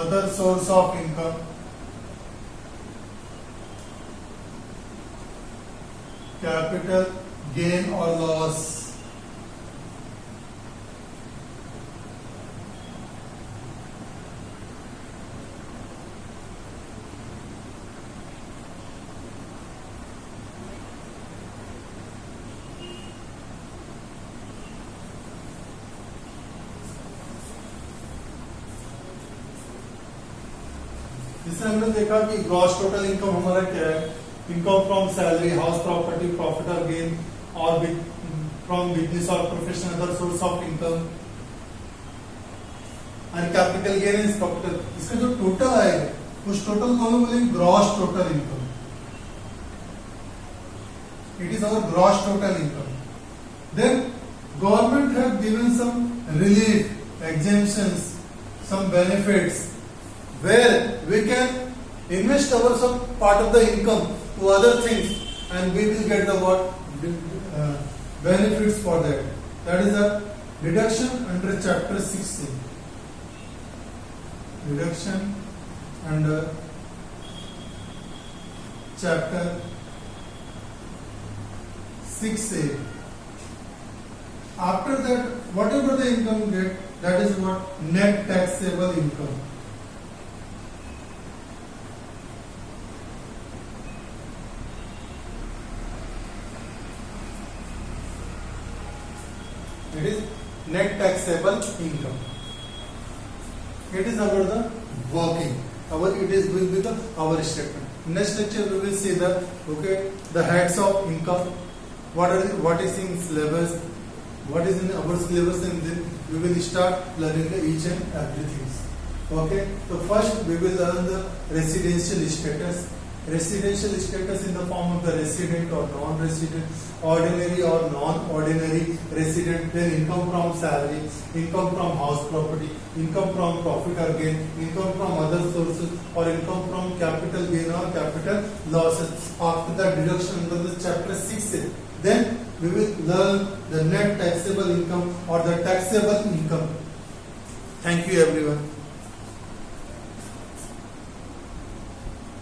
other source of income, capital gain और लॉस, जिससे हमने देखा कि ग्रॉस टोटल इनकम हमारा क्या है? Income from salary, house property, profit और गेन और फ्रॉम बिजनेस और profession, other source of income and capital gain is capital. इसका जो टोटल आएगा उस टोटल को हम बोलेंगे gross total income. It is our gross total income. Then government have given some relief, exemptions, some benefits where we can invest our some part of the income to other things and we will get the what benefits for that. That is a deduction under chapter 16. Deduction under chapter 6A. After that, whatever the income get, that is what net taxable income. It is net taxable income. It is our the working. It is will be our statement. Next lecture we will see the heads of income. What is in syllabus? What is in our syllabus, and then we will start learning each and everything. Okay. So first we will learn the residential status. Residential status in the form of the resident or non-resident, ordinary or non-ordinary resident, then income from salary, income from house property, income from profit or gain, income from other sources, or income from capital gain or capital losses. After that deduction under the chapter 6, then we will learn the net taxable income or the taxable income. Thank you everyone.